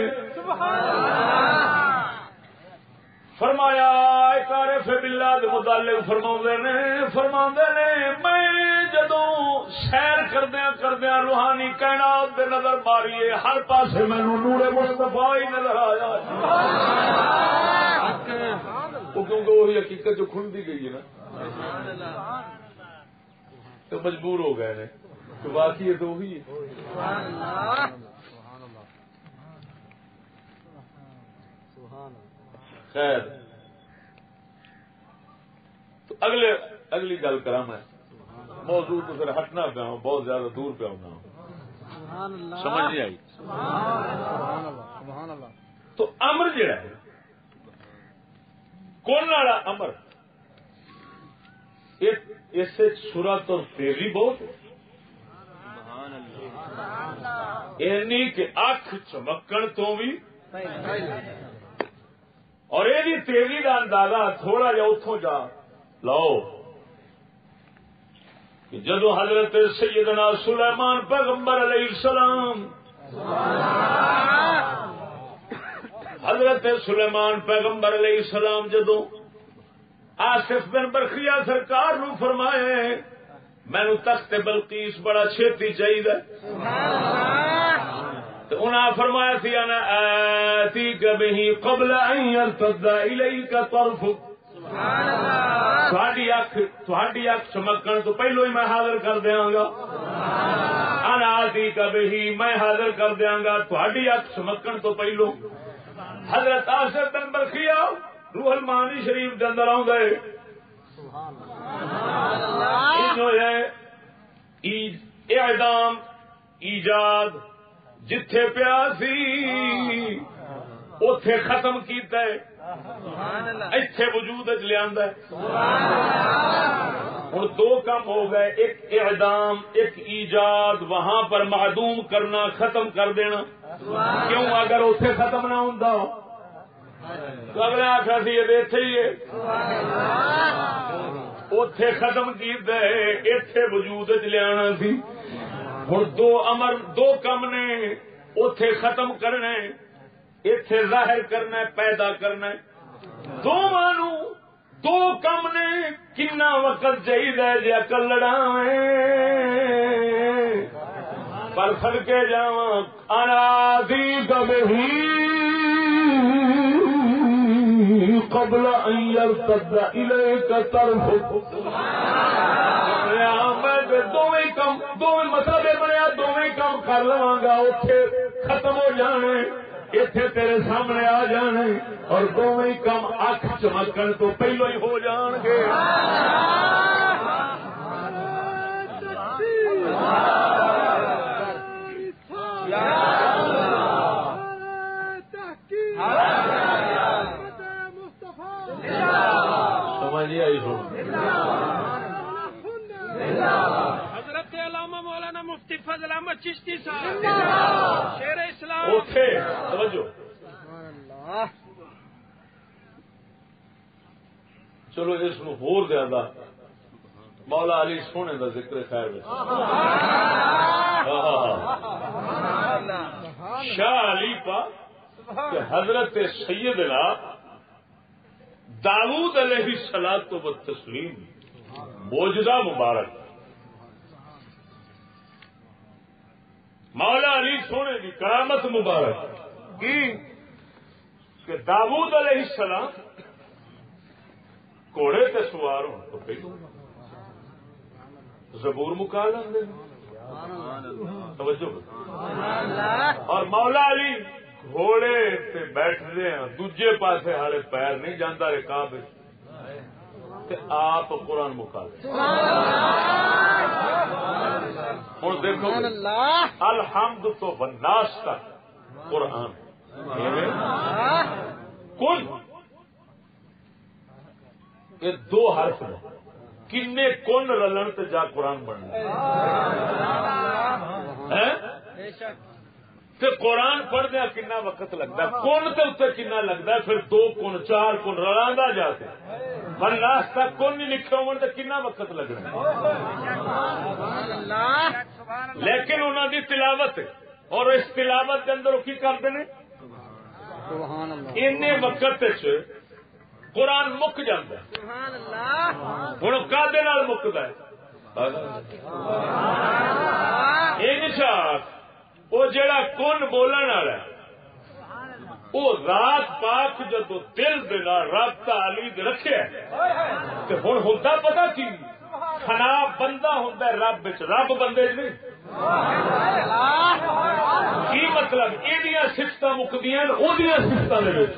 فرمایا ایک عارف باللہ دے متعلق فرماندے نے میں جدوں سیر کردیاں روحانی کائنات دے نظر ماریے ہر پاسے مینوں نور مصطفیٰ ہی نظر آیا، کیونکہ وہی حقیقت جو کھل دی گئی ہے نا، تو مجبور ہو گئے نے تو باقی تو وہی ہے. خیر تو اگلی گل کرا میں موضوع تو پھر ہٹنا پیا ہوں بہت زیادہ دور پہ ہونا ہوں سمجھ نہیں آئی. تو امر جڑا ہے کون والا امر اس سورت اور تیزی بہت اینی کہ اکھ چمکن تو بھی اور یہ تیزی کا اندازہ تھوڑا جا اتوں جا لو کہ جدو حضرت سیدنا سلیمان پیغمبر علیہ السلام حضرت سلیمان پیغمبر علیہ السلام جدو آصف بن برخیا سرکار نو فرمائے مینو تخت بلقیس بڑا چھیتی چاہیے تو انہاں فرمایا سی انا آتیک بہ قبل ان یرتد الیک طرفک تھوڑی اکھ چمکن تو پہلو ہی میں حاضر کر دیاں گا. انا آتیک بہ میں حاضر کر دیاں گا تھوڑی اکھ چمکن تو پہلو. حضرت آصف بن برخیا روح المعانی شریف کے اندر آؤں گئے اعدام ایجاد جتھے پیاسی اوتھے ختم کیتا ہے ایتھے وجود لیا ہوں دو کام ہو گئے ایک اعدام ایک ایجاد وہاں پر معدوم کرنا ختم کر دینا. کیوں اگر اوتھے ختم نہ ہوندا تو اگلے آخر سی یہ اتے ہی ہے اتے ختم کیتا ہے اتے وجود لیا سی. ہوں دو امر دو کم نے اتے ختم کرنا اتے ظاہر کرنا پیدا کرنا دونوں دو کم نے کنا وقت چاہیے جی اکل لڑا پر سد کے جا انادی کبھی قبل ان يرتد اليك طرفك دوویں کم دوویں مسئلے بنیا دوویں کم کر لواں گا اوتھے ختم ہو جانے ایتھے تیرے سامنے آ جانے اور دوویں کم اکھ چمکن تو پہلو ہی ہو جان گے. حضرت علامہ مولانا مفتی فضل احمد چشتی صاحب شیر اسلام. توجہ چلو اس نو ہور زیادہ مولا علی سونے دا ذکر خیر شاہ علی پا کہ حضرت سیدنا داؤد علیہ الصلوۃ والتسلیم موجزہ مبارک مولا علی سونے کی کرامت مبارک کی کہ داؤد علیہ السلام گھوڑے تے سوار ہو تو پہلو زبور مکا لیں توجہ اور مولا علی گھوڑے تے بیٹھتے ہیں دوجے پاسے ہالے پیر نہیں جانا رکاب آپ قرآن مکا دیں. ہوں دیکھو الحمد تو والناس تک قرآن کل یہ دو حرف نے کنے کن رلن تے جا قرآن بننا تے قرآن پڑھدیا کنا وقت لگتا ہے کن تے اتنے کنا لگتا ہے پھر دو کن چار کن رلا جاتے والناس تک کن نہیں لکھے ہو تو کنا وقت لگنا. لیکن انہوں دی تلاوت اور اس تلاوت کے اندر وہ کی کرتے ہیں ان وقت قرآن مک جاتا ہے. ہوں کدے مکتا ہے وہ جڑا کن بولن والا وہ رات پاک جدو دل دے نال رابطہ علی دے رکھے تے ہن ہوتا پتہ کی فنا بندہ ہوندا ہے رب وچ، رب بندے وچ نہیں۔ کی مطلب یہ سفت مکدیاں اودیاں سفتاں دے وچ،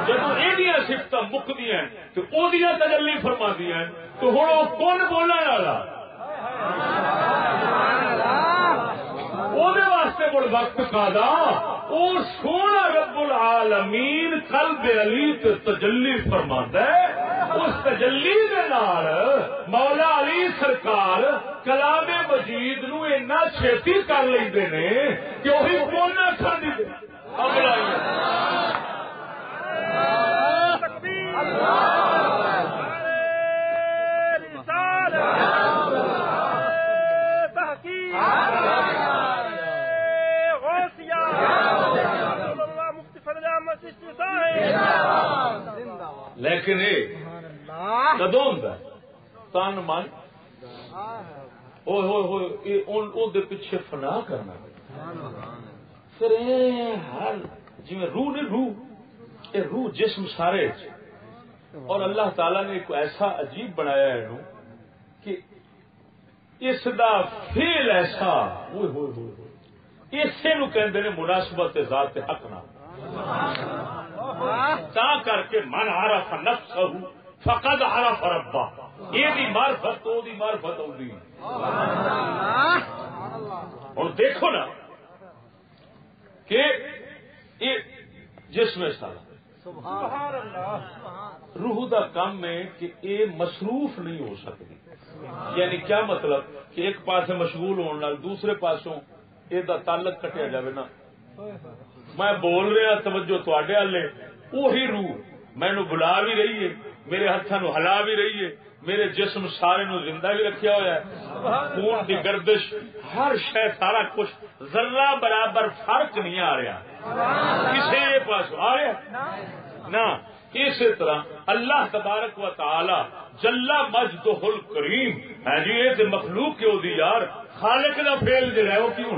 جدوں یہ سفت مکدیاں تو اودیاں تجلی فرماندیاں تو ہن وہ کون بولن والا وہ واسطے مڑ وقت کا اور سونا رب العالمین قلب علی تے تجلی فرماندا ہے۔ اس تجلی دے نال مولا علی سرکار کلام مجید نو اتنا چھتی کر لیندے نے کہ وہی کونا کر دیندے لیکن کدو ہوں تن من دے پیچھے فنا کرنا پھر ہر جی روح نے روح یہ روح جسم سارے اور اللہ تعالی نے ایک ایسا عجیب بنایا ہے کہ اس دا فیل ایسا اسی نو کہندے نے مناسبت ذات حق نہ تا کر کے من عرف نفسہ فقد عرف ربہ یہ دی معرفت تو دی معرفت ہوندی اور دیکھو نا کہ یہ جسم سارا روح دا کام ہے کہ یہ مصروف نہیں ہو سکتی، یعنی کیا مطلب کہ ایک پاسے مشغول ہونے دوسرے پاسوں یہ تعلق کٹیا جائے نا، میں بول رہا توجہ تواڈے والے وہی روح مینو بلا بھی رہی ہے، میرے ہاتھوں ہلا بھی رہی ہے، میرے جسم سارے نو زندہ بھی رکھیا ہوا ہے، خون کی گردش ہر شے سارا کچھ ذرہ برابر فرق نہیں آ رہا کسی پاس آ رہا نہ۔ اسی طرح اللہ تبارک و تعالی جلا مجدہ الکریم ہے جی یہ مخلوق کیوں دی یار خالق کا فعل جو ہے وہ کیوں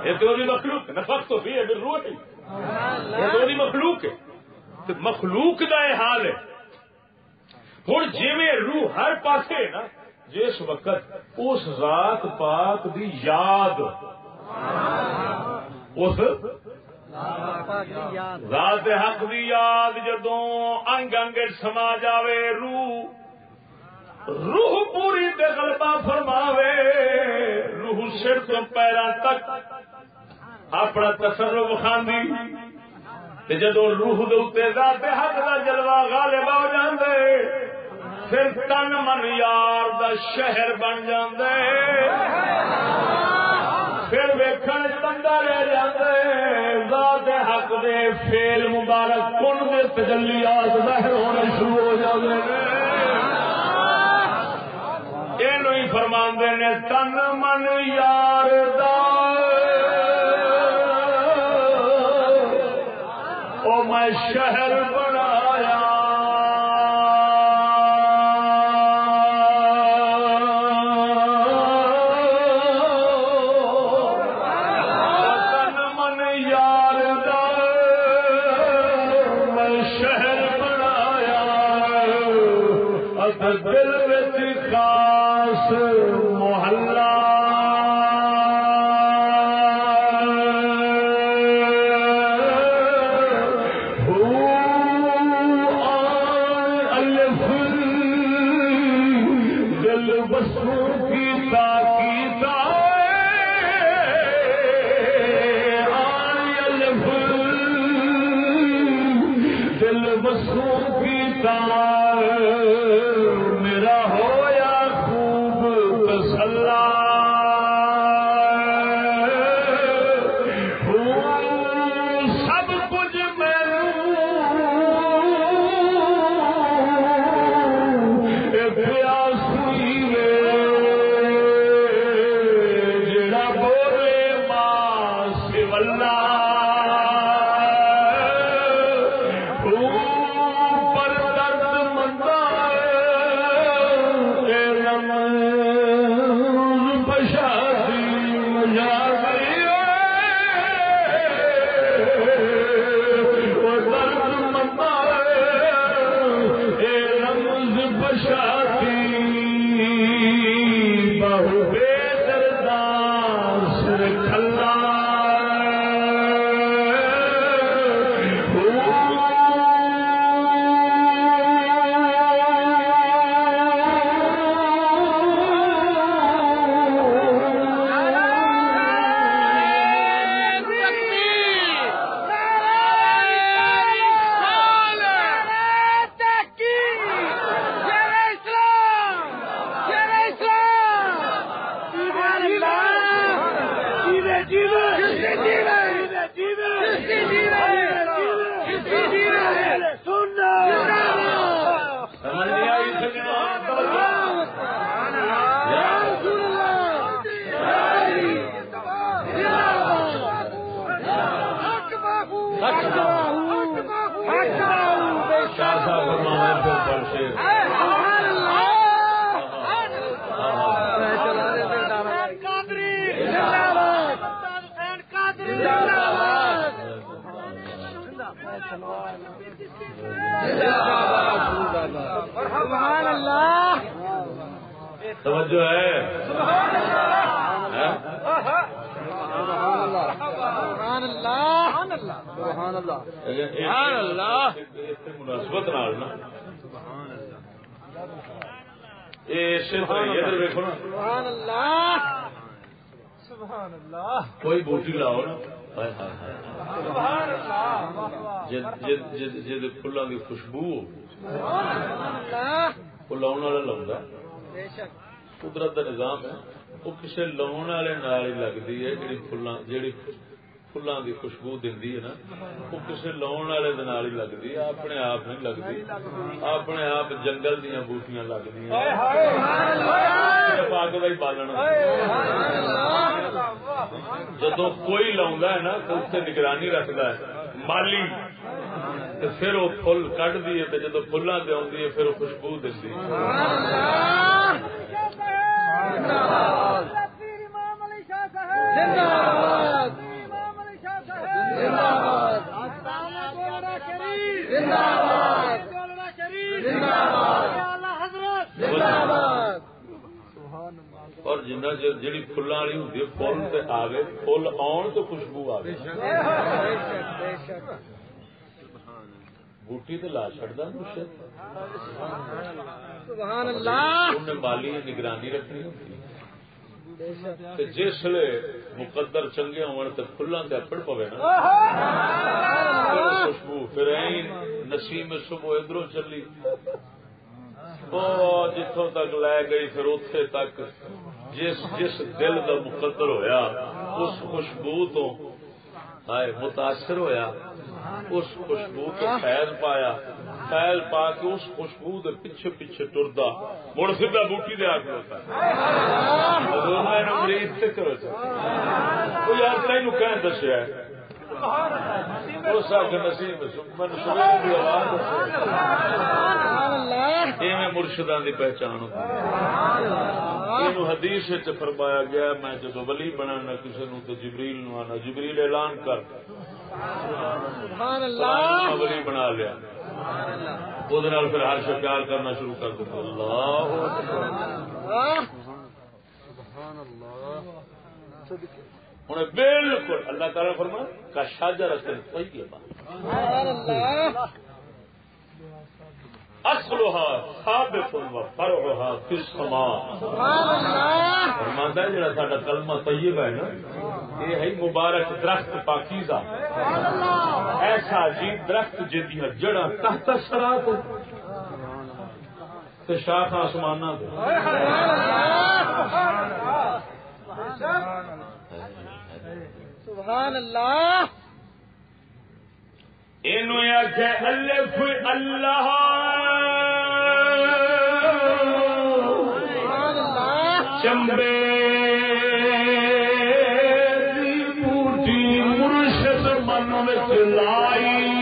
یہ تو مخلوق نفخت تو بھی ہے روح یہ تو مخلوق ہے، مخلوق کا یہ حال ہے۔ ہوں جی روح ہر پاسے نا جس وقت اس ذات پاک دی یاد اس ذات حق دی یاد جدوں انگ انگ سما جاوے روح پوری تے غلبہ فرماوے، روح سر تو پیراں تک اپنا تصرف کھاندی جدوں روح دے اوتے ذات حق دا جلوہ غالب ہو جاندے پھر تن من یار دا شہر بن جاندے، پھر ویکھن بندہ رہ جاندے ذات حق دے فعل مبارک کن دے تجلیات ظاہر ہونے شروع ہو جاندے اینو ہی فرماندے نے تن من یار دا او میں شہر بنایا توجہ ہے سبحان اللہ مناسبت نال نا ادھر ویکو نا سبحان اللہ سبحان اللہ کوئی بوٹی لاؤ نا سبحان اللہ جی فلاں کی خوشبو سبحان اللہ وہ لاؤن والا لاؤں بے شک قدرت کا نظام ہے وہ کسی لاؤن والے نال ہی لگتی ہے جیڑی فلاں کی خوشبو دینی ہے نا وہ کسی لاؤن والے نال ہی لگتی ہے اپنے آپ نہیں لگتی اپنے آپ جنگل دیا بوٹیاں لگتی پاک کا ہی پالنا جدو کوئی لاؤں ہے نا تو اتنے نگرانی رکھتا ہے مالی پھر وہ فل کٹ دی ہے جدو فلاں سے آتی ہے پھر وہ خوشبو دینی اور جنہ جی فلاں والی ہوتی ہے فل سے آگے فل آن تو خوشبو آگے بوٹی تو لا چڑھتا سبحان اللہ انہیں مالی نگرانی رکھنی ہوتی جس مقدر چنگے ہون تو فلاں سے اپڑ پوے نا خوشبو پھر نسیم صبح ادھر چلی جتوں تک لے گئی پھر اتے تک جس دل کا مقدر ہویا اس خوشبو تو متاثر ہویا اس خوشبو تو فیض پایا فیض پا کے اس خوشبو کے پیچھے پیچھے ٹردا مڑ سیدھا بوٹی دے آ کے ہوتا مریض سے کرو یار تین کہیں دسیا مرشداں دی پہچان ہوتی حدیث فرمایا گیا میں جدو ولی بنانا کسی نو تو جبریل نو آنا جبریل اعلان کر ولی بنا لیا وہ پھر ہر شے پیار کرنا شروع کر دیتا اللہ ہوں بالکل اللہ تعالیٰ فرما کا شاجرۃ طیبہ اصلها ثابت وفرعها في السماء فرماتا ہے جڑا ساڈا کلمہ طیبہ ہے نا یہ ہے مبارک درخت پاکیزہ ایسا عجیب درخت جدیاں جڑاں تحت الثرى تے شاخ آسماناں دے سبحان اللہ اینو آکھے الف اللہ چمبے دی بوٹی مرشد من وچ لائی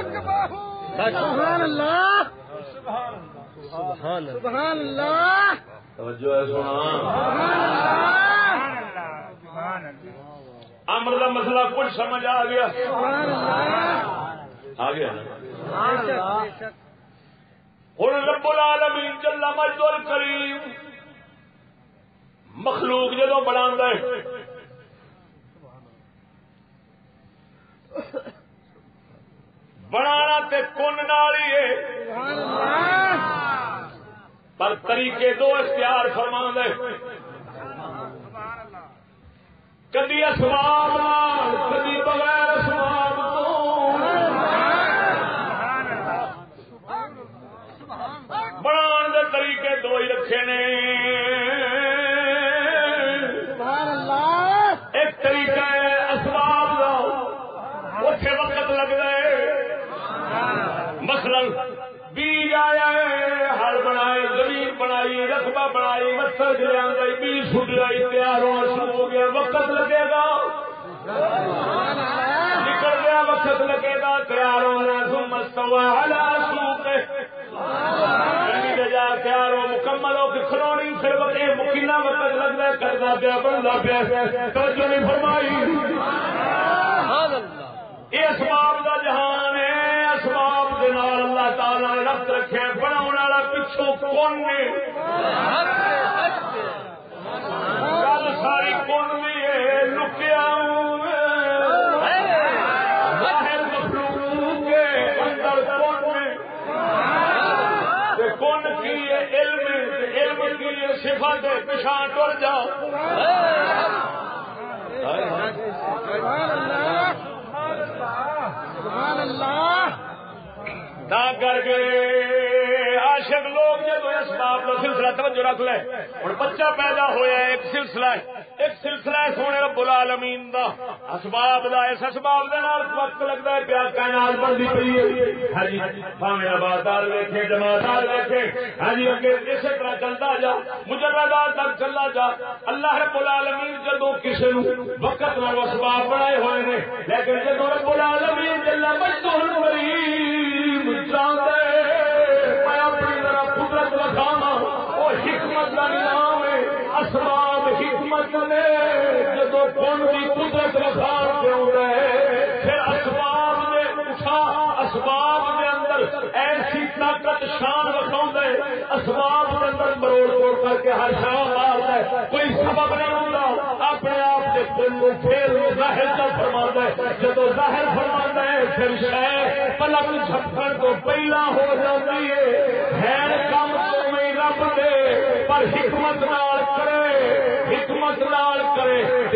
سبحان اللہ سبحان اللہ توجہ ہے سنا امر کا مسئلہ کچھ سمجھ آ گیا آ گیا ہوں رب العالمین جل مجد الکریم مخلوق جدو بنا بنانا تے کن نال ہی ہے پر طریقے دو اختیار فرما دے کدی اسباب کدی بغیر اسباب بنان دے طریقے دو ہی رکھے نے ایک طریقہ ہے اسباب کا اتے وقت لگ گئے مثلا بیج آیا ہل بنائے زمین بنائی رقبہ بنائی مچھر چلے آئی بیج سٹ لائی تیار ہونا شروع ہو گیا وقت لگے گا نکل گیا وقت لگے گا تیار ہونا ثم استوى على سوقه جا تیار ہو مکمل ہو کے کھلونی پھر وقت مکینہ وقت لگتا ہے کرنا پیا بننا پیا توجہ نہیں فرمائی یہ اسباب کا جہان ہے اسباب کے نال اللہ تعالی نے ربط رکھے بناؤ والا پچھوں کون نے گل ساری کون بھی ہے لکیا ظاہر مخلوق کے اندر کون کی علم کی صفت پچھان ٹر جاؤ سبحان اللہ کر کے عاشق لوگ جب اسباب کا سلسلہ توجہ رکھ لے اور بچہ پیدا ہوا ایک سلسلہ ہے سونے رب العالمین دا اسباب دا اس اسباب دے نال وقت لگتا ہے پیا کائنات بنتی پئی ہے ہاں جی بھاویں آبادار ویکھے جماعتدار ویکھے ہاں جی اگے اسی طرح چلتا جا مجردات تک چلا جا اللہ رب العالمین جدوں کسی نو وقت نال اسباب بنائے ہوئے نے لیکن جدوں رب العالمین جل مجدہ الکریم چاہتے میں اپنی طرح قدرت رکھانا وہ حکمت کا نظام ہے اسباب حکمت نے جدو کون کی قدرت رکھا کیوں رہے پھر اسباب نے اٹھا اسباب کے اندر ایسی طاقت شان رکھا ہے اسباب کے اندر مروڑ توڑ کر کے ہر شام مارتا ہے کوئی سبب نہیں ہوتا اپنے آپ کے دل کو پھر ظاہر کا فرماتا ہے جدو ظاہر فرماتا ہے پھر شاید پلک جھپکن تو پہلا ہو جاتی ہے کام تو میں رب دے پر حکمت نال کرے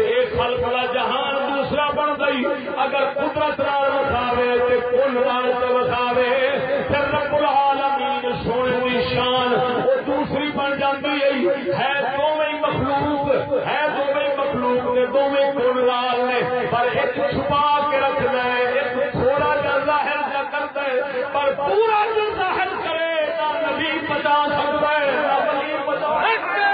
ایک خلق کا جہان دوسرا بن گئی اگر قدرت نال وکھاوے تے کل نال تے وکھاوے پھر رب العالمین سونے کی شان وہ دوسری بن جاتی ہے دونوں مخلوق نے دونوں کل نال نے پر ایک چھپا کے رکھنا ہے ایک تھوڑا جا ظاہر جا کرتا ہے پر پورا جو ظاہر کرے نہ نبی بچا سکتا ہے نہ ولی بچا سکتا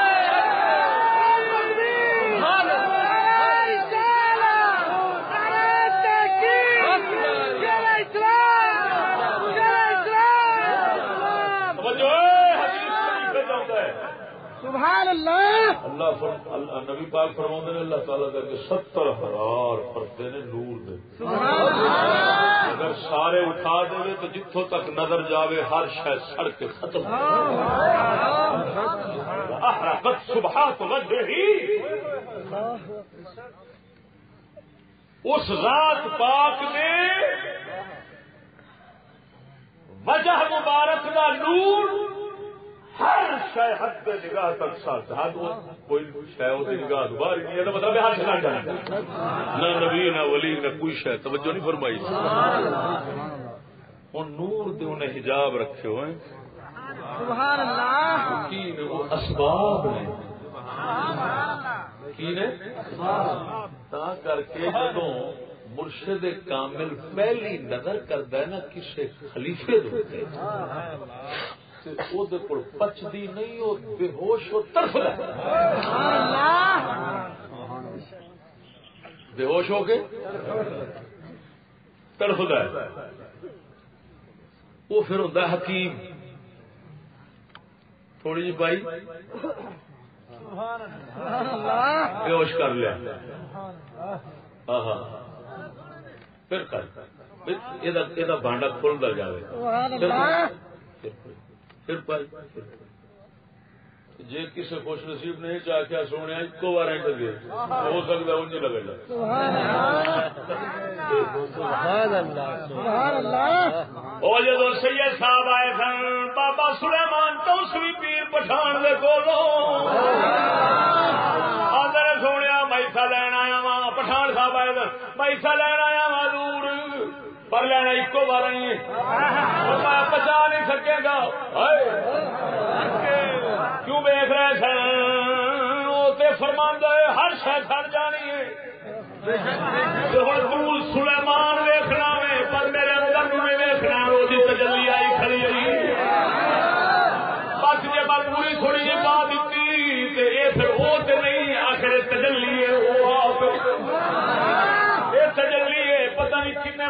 ہے سبحان اللہ اللہ نبی پاک فرماتے ہیں اللہ تعالیٰ کر کے 70,000 پردے نے نور دے اگر سارے اٹھا دے تو جتوں تک نظر جاوے ہر شے سڑ کے ختم احرقت سبحات وجہی اس ذات پاک نے وجہ مبارک کا نور ہر شے حد نگاہ تک ساتھ کوئی شے ہوتی نگاہ باہر نہیں ہے مطلب ہر شے نہ نبی نہ ولی نہ کوئی شے توجہ نہیں فرمائی ہوں نور دے انہیں حجاب رکھے ہوئے سبحان اللہ کی وہ اسباب نے کی نے تا کر کے جدوں مرشد کامل پہلی نظر کرتا ہے نا کسی خلیفے دے پچتی نہیں وہ بے ہوش ہو ترف بے ہوش ہو کے ترف وہ پھر ہوتا ہے حکیم. تھوڑی جی بھائی ہوش کر لیا. ہاں ہاں پھر کر یہ بانڈا کھلتا جائے. پھر جی کسی خوش نصیب نہیں چاہ کے سونے ایک بار گئے ہو سکتا ان لگے گا. وہ جدو سید صاحب آئے سن بابا سلیمان توسوی پیر پٹھان دے کولوں آدھے سونے میسا لین آیا وا. پٹھان صاحب آئے سن میسا لین آیا وا دور پر لینا ایک بار ہی بچا نہیں سکے گا. کیوں ویخ رہے سن وہ فرماندہ ہے ہر شہ سڑ جانی ہے. ہوں سلیمان ویخنا میں پر میرے اندر نہیں ویخنا. وہ تجلی آئی کھڑی آئی بس جی بس پوری تھوڑی جی پا دیتی یہ پھر وہ نہیں آخر تجلی ہے. وہ آپ یہ تجلی ہے پتہ نہیں کن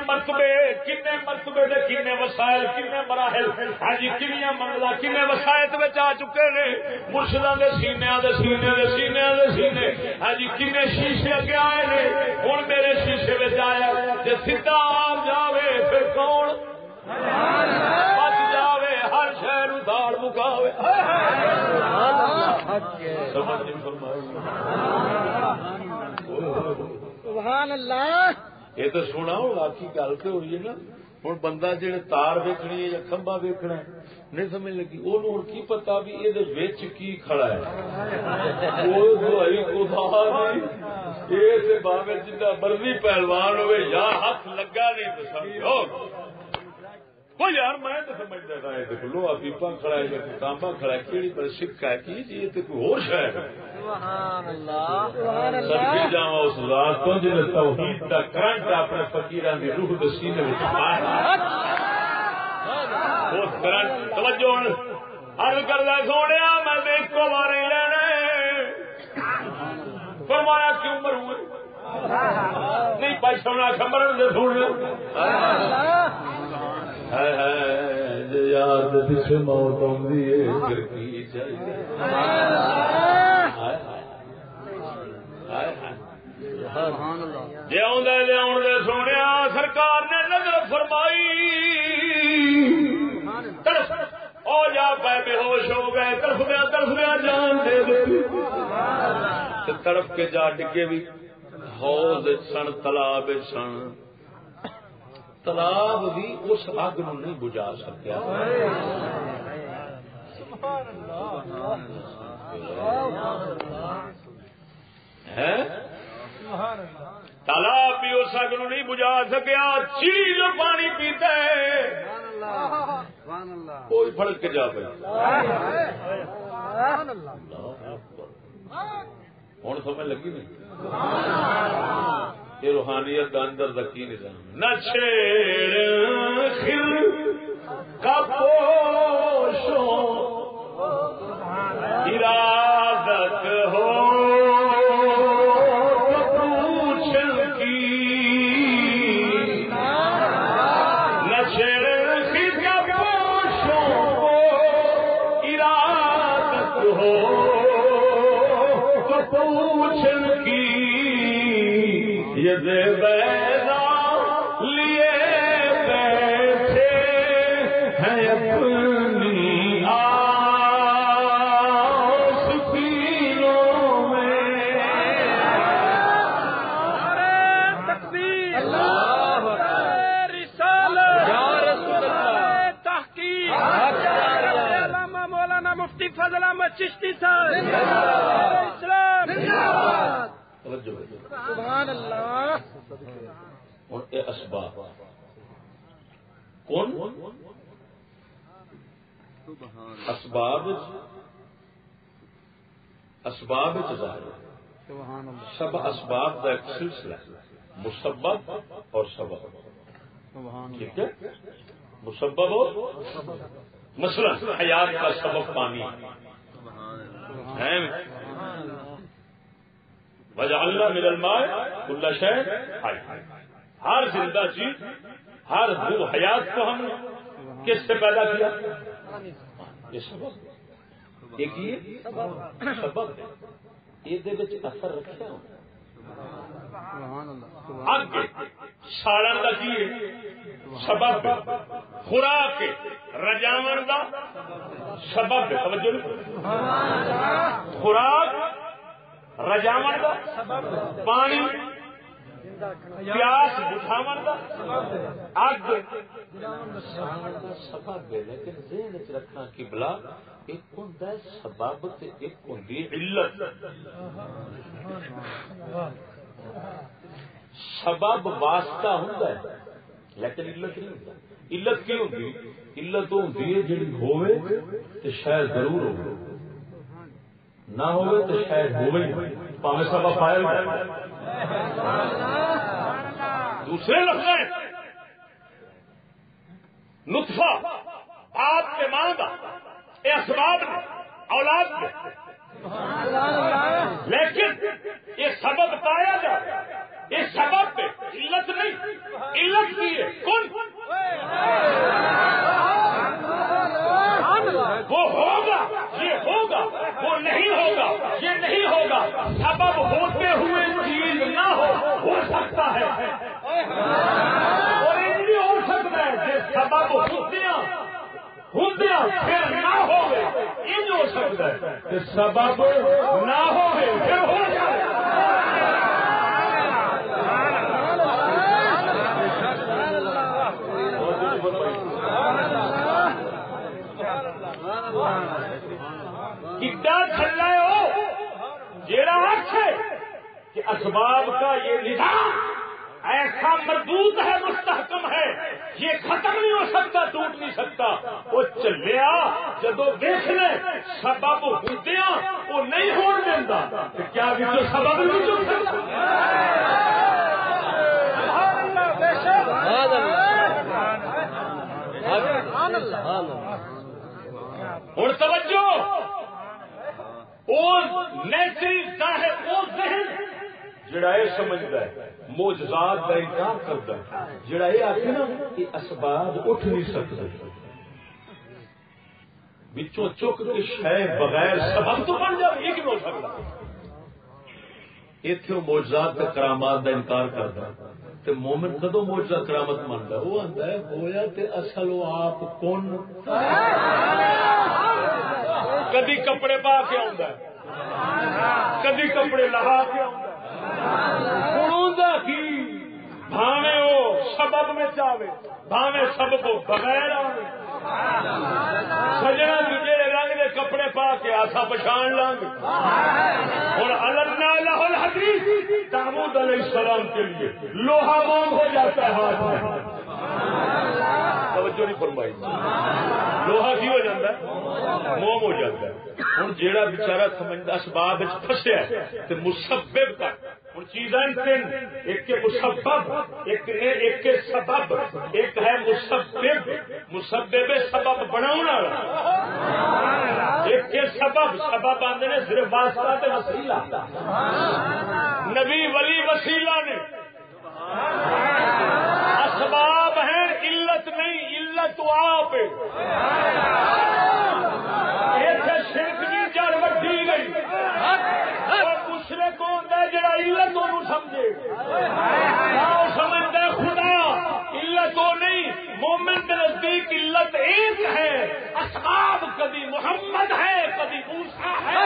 مرتبے دے کن وسائل کن مراحل ہاں جی کنیاں منگلا کن وسائل آ چکے نے. مرشداں دے سینے دے سینے دے سینے دے سینے ہاں جی کن شیشے اگے آئے نے. ہوں میرے شیشے میں آیا جی سیدھا آپ جاوے پھر کون بچ جاوے ہر شہر داڑ مکاوے. سبحان اللہ. یہ تو سونا ہوں باقی گل تو ہو رہی ہے نا. ہوں بندہ جہاں تار ویکنی ہے یا کھمبا ویکنا ہے نہیں سمجھ لگی وہ کی پتا بھی یہ کی کھڑا ہے. باوے جنہ مرضی پہلوان ہوئے یا ہاتھ لگا نہیں تو سمجھو وہ یار میں تو سمجھتا تھا لو پیپا کھڑا ہے یا تانبا کھڑا ہے کہڑی پر سکا ہے کہ یہ تو کوئی اور شہر ہے. سدکے جاواں اس رات تو جن توحید کا کرنٹ اپنے فقیراں دی روح دے سینے وچ پایا. اس کرنٹ توجہ عرض کردا سونیا میں ایک کو بار ہی لینا فرمایا کیوں مروں نہیں پچھونا خبر دے سونے یاد پیچھے موت آئی ہے پھر کی چاہیے. جی لیا سونے سرکار نے نظر فرمائی او جا پہ بے ہوش ہو گئے تڑفدیا جان دے تڑپ کے جا ڈگے بھی حوض سن تالاب سن. تالاب بھی اس اگ نو نہیں بجھا سکیا. تالاب بھی اس اگ نو نہیں بجھا سکیا. چیڑی جو پانی پیتا ہے کوئی پھڑک کے جا پہ ہوں سمجھ لگی نہیں یہ روحانیت کا اندر رکھی نظام. نہ چھیڑ خر کا پوشو ارادت ہو بیدا لیے بیٹھے ہیں اپنی آسفینوں میں. تکبیر اللہ رسالت تحقیق علامہ مولانا مفتی فضل احمد چشتی صاحب اسلام. سبحان اللہ. اور اے اسباب کون اسباب ظاہر سب اسباب کا ایک سلسلہ مسبب اور سبب. ٹھیک ہے مسبب اور مثلا حیات کا سبب پانی ہے. وجعلنا من الماء كل شيء حي. ہر زندہ چیز ہر روح حیات کو ہم کس سے پیدا کیا؟ یہ سبب ایک یہ سبب یہ اثر رکھا اگ ساڑن کا کی سبب خوراک رجاون کا سبب توجہ خوراک رجاون کا پانی پیاس بجھاون کا اگ سبب ہے لیکن ذہن چ رکھنا کہ بلا ایک ہوں سبب ایک ہوں علت سبب واسطہ ہوں لیکن علت نہیں ہوتا علت کی ہوتی علت ہوتی ہے جی ہوئے تو شاید ضرور ہو نہ ہوئے تو شاید ہوئے پاوے سبب پایا دوسرے لفظ نطفہ آپ کے ماں کا یہ اسباب نے اولاد میں لیکن یہ سبب پایا جائے یہ سبب پہ علت نہیں علت کی ہے کون وہ ہوگا یہ ہوگا وہ نہیں ہوگا یہ نہیں ہوگا سبب ہوتے ہوئے چیز نہ ہو سکتا ہے اور یہ نہیں ہو سکتا ہے کہ سبب ہوندیاں پھر نہ ہو یہ ہو سکتا ہے کہ سبب نہ ہو پھر ہو جائے کتنا چل رہے ہو جیڑا حق ہے کہ اسباب کا یہ نظام ایسا مضبوط ہے مستحکم ہے یہ ختم نہیں ہو سکتا ٹوٹ نہیں سکتا وہ چلیا جدو دیکھ لے سبب ہوندیاں وہ نہیں ہون دینا کیا سبب نہیں چل سکتا اور توجہ نیچری ظاہر وہ ذہن جڑا یہ سمجھتا ہے معجزات کا انکار کرتا ہے جڑا یہ آخر نا کہ اسباب اٹھ نہیں سکتے بچوں چک کے شاید بغیر سبب تو بن جائے یہ کیوں ہو سکتا اتنے معجزات کے کرامات کا انکار کرتا ہے تے مومن کدو معجزہ کرامت منتا ہے وہ آتا ہے ہویا تے اصل وہ آپ کون کدی کپڑے پا کے آتا ہے کدی کپڑے لہا کے آتا کی بھاوے وہ سبب میں چاہے بھاوے سبب بغیر آوے سجنا تجھے رنگ دے کپڑے پا کے آسا پچھان لانگ اور علنا لہ الحدیث داؤد علیہ السلام کے لیے لوہا موم ہو جاتا ہے ہاتھ میں توجہ نہیں فرمائی لوہا کی ہو جاتا ہے موم ہو جاتا ہے ہوں جیڑا بچارا سمجھتا اسباب پھسیا تو مسبب کا ہوں چیزاں تین ایک کے مسبب ایک کے سبب ایک ہے مسبب مسبب سبب بناؤ ایک کے سبب سبب آتے ہیں صرف واسطہ تے وسیلہ نبی ولی وسیلہ نے اسباب ہیں علت نہیں علت آپ شرک کی جڑ وڈی گئی دوسرے کو ہوتا ہے جڑا علت سمجھے سمجھتا ہے خدا علت وہ نہیں مومن کے نزدیک علت ایک ہے اسباب کبھی محمد ہے کبھی موسیٰ ہے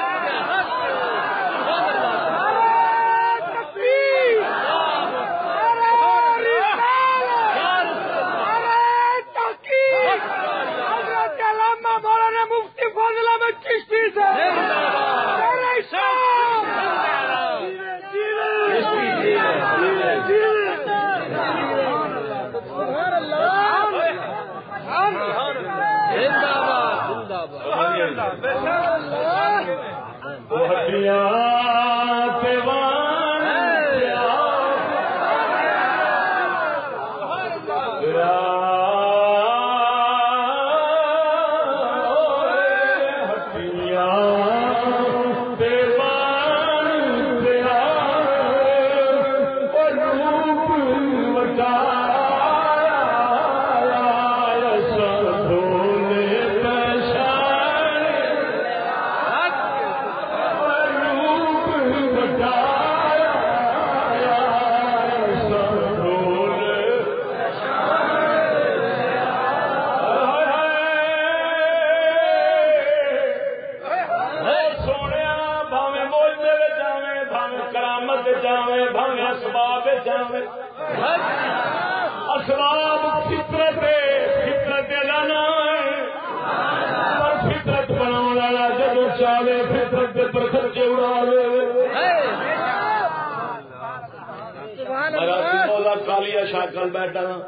سال بیٹھا نا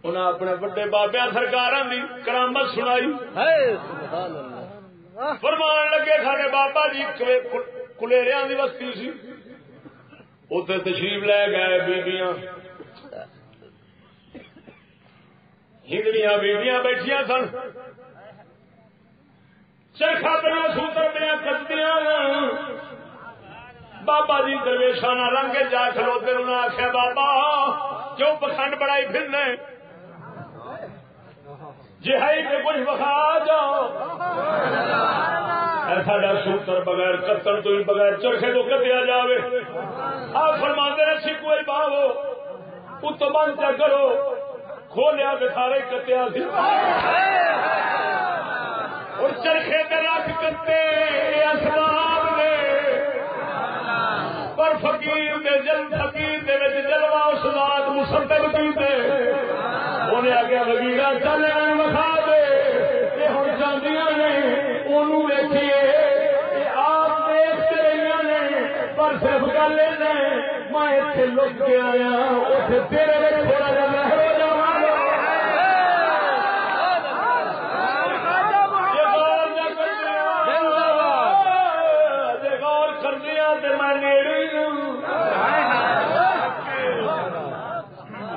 انہیں اپنے بڑے بابیا سرکار کی کرامت سنائی فرمان لگے سارے بابا جی کلیریا کی بستی سی اتنے تشریف لے گئے بیبیاں ہندڑیاں بیبیاں بیٹھیاں سن چرخا پہ سوتر پہ کتیاں بابا جی درویشانہ رنگ جا کھلوتے انہوں نے آخیا بابا کیوں پسند بڑائی پھرنے جی ہے کہ کچھ بخا جاؤ ساڈا سوتر بغیر کتر تو ہی بغیر چرخے تو کتیا جائے آپ فرماتے رسی کوئی باہو اتو بند چا کرو کھولیا تو سارے کتیا سی اور چرخے کے رکھ کتے اسباب نے پر فقیر دے فقیر دے وچ جلوہ اسلام مسبب کیتے انہیں آگے وگیرا چلے وکھا دے یہ ہوں چاہدیاں نے انہوں ویکھیے آپ دیکھتے رہی نے پر صرف گل میں اتنے لک کے آیا اتنے تیرے میں تھوڑا جا مہر ہو جاؤں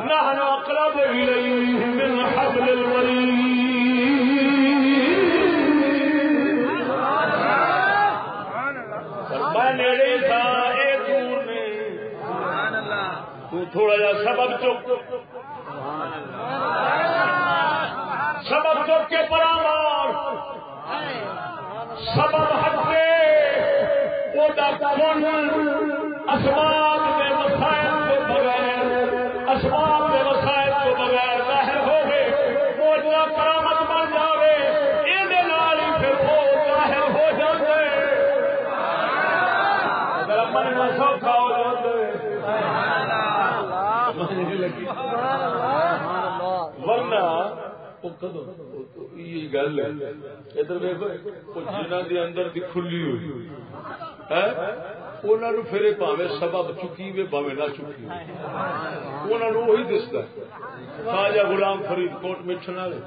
نحن اقرب الیہ من حبل الورید میں نیڑے تھا اے دور میں تو تھوڑا جا سبب چک کے پرامار سبب ہٹے وہ کون اسباب کے وسائل کے بغیر اسباب کے وسائل کے بغیر ظاہر ہو گئے وہ جو کرامت بن جائے یہ پھر وہ ظاہر ہو جائے مننا سوکھا ہو جاتے ورنہ گل ادھر جنہ کے اندر کی کھلی ہوئی انہوں پھر پاوے سبب چکی وے پاوے نہ چکی انہوں وہی دستا خواجہ غلام فرید کوٹ مٹھن والے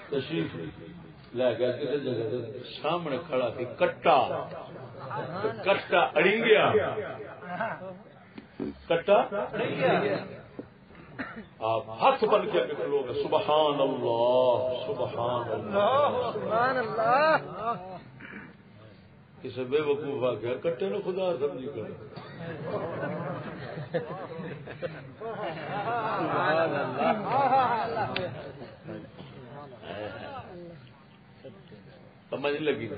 تشریف لے گیا کسی جگہ سامنے کھڑا تھی کٹا اڑنگیا کٹا آپ ہاتھ بن کے نکلو گے سبحان اللہ سبحان اللہ سبحان اللہ کسی بے وقوف آ گیا کٹے نو خدا سمجھی کر سمجھ لگی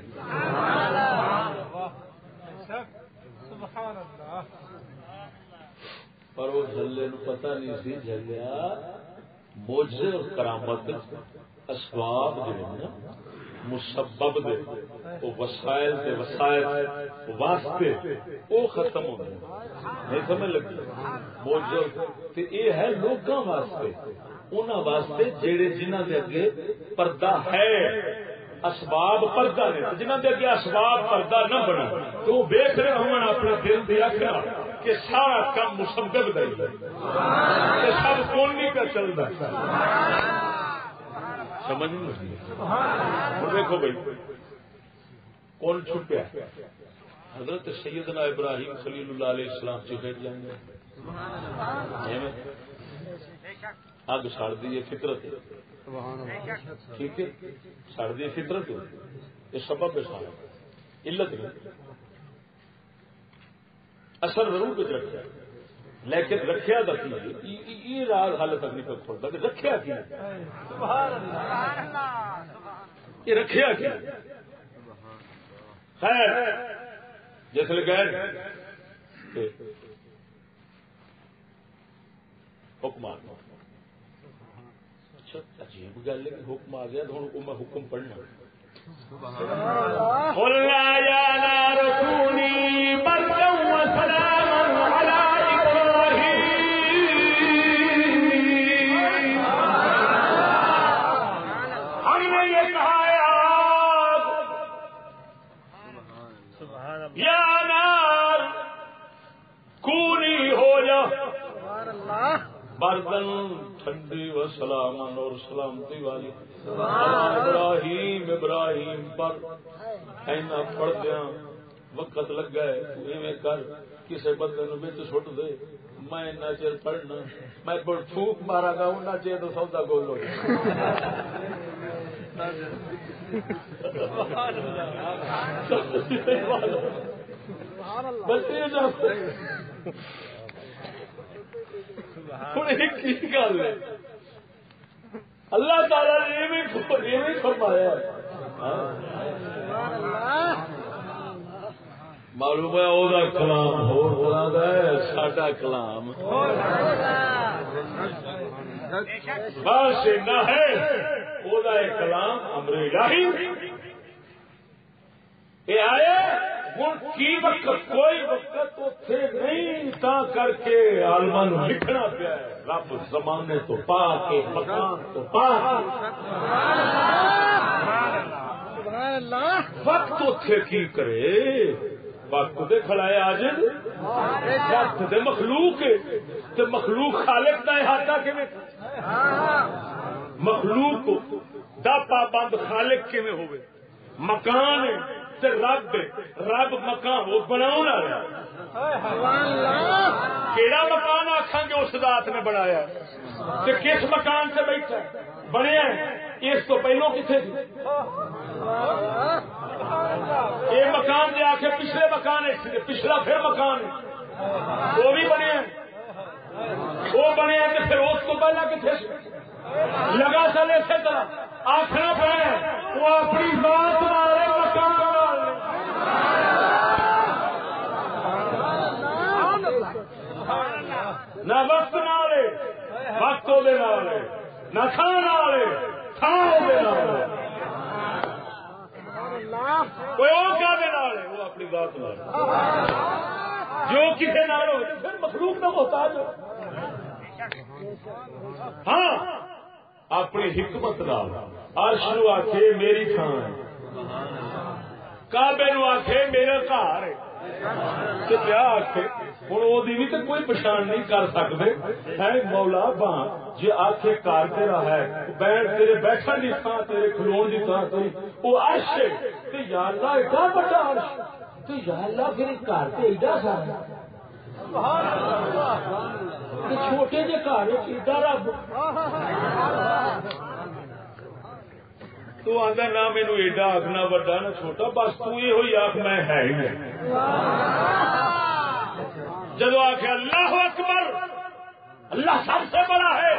پر وہ جھلے نو پتہ نہیں سی جھلیا معجزے اور کرامت اسباب جو نا مسبب دے وہ وسائل دے وسائل واسطے وہ ختم ہو گئے نہیں سمجھ لگی معجزہ تے یہ ہے لوگاں واسطے انہاں واسطے جڑے جنہاں دے اگے پردہ ہے اسباب پردہ نے جنہاں دے اگے اسباب پردہ نہ بنا تو وہ دیکھ رہے ہوں اپنے دل دی اکھاں کہ سارا کام مسبب دا ہی ہے سب کون نہیں کا چلتا سمجھ نہیں دیکھو بھائی کون چھپیا حضرت سیدنا ابراہیم خلیل اللہ علیہ السلام چکٹ جائیں گے اگ سڑ دی فطرت ٹھیک ہے سڑ دی فطرت یہ سبب ہے سارا علت نہیں اثر ضرور کچھ رکھا لیکن رکھیا یہ راز حال تک نہیں پہ کھولتا کہ رکھیا کیا یہ رکھیا کیا خیر جیسے گئے حکم آ گیا اچھا عجیب گل ہے کہ حکم آ گیا تو ہوں میں حکم پڑھنا بردن ٹھنڈی و سلامن اور سلامتی والی ابراہیم ابراہیم پر اینا پڑھدیا وقت لگا ہے کر کسی بندے نو بچ سٹ دے میں اینا چیر پڑھنا میں پھوک مارا گا انہیں چیر تو سودا گول ہو گل اللہ تعالی نے فرمایا معلوم ہے وہ کلام ہو ساڈا کلام بس نہ ہے وہ کلام امر الہی یہ آیا ہوں کی وقت کوئی وقت اتنے نہیں تا کر کے عالماں لکھنا پیا رب زمانے تو پا کے مکان تو پا وقت اتنے کی کرے وقت دے کھڑائے آجد وقت دے مخلوق تے مخلوق خالق دا احاطہ کیویں مخلوق دا پابند خالق کیویں ہوے مکان تے رب مکان وہ بناؤن والا کیڑا مکان آکھاں گے اس ذات نے بنایا تے کس مکان سے بیٹھا بنیا اس تو پہلو کتنے تھی یہ مکان دے آخر پچھلے مکان پچھلا پھر مکان وہ بھی بنے وہ بنے کہ پھر اس کو پہلا کتنے لگا چل اسی طرح آخر پڑے وہ اپنی بات والے مکان نہ وقت نہ وقت نہ کھانا کوئی اور کیا وہ اپنی بات جو کسی نال ہو پھر مخلوق کا محتاج ہو ہاں اپنی حکمت نال عرش نو آکھے میری تھان ہے کعبے نو آکھے میرا گھر ہے کیا آخے ہوں وہ بھی تو کوئی پچھان نہیں کر سکتے ہے مولا بان جی آخے کار تیرا ہے تیرے بیٹھن کی تھان تیرے کھلون کی تھان تیری وہ عرش ہے یا اللہ ایڈا بڑا عرش تو یا اللہ پھر گھر تو ایڈا سارا چھوٹے جے گھر ایڈا رب تو آدھا نہ مینو ایڈا آخنا بڑا نہ چھوٹا بس تو یہ ہوئی آخ میں ہے ہی نہیں جدو آخ اللہ اکبر اللہ سب سے بڑا ہے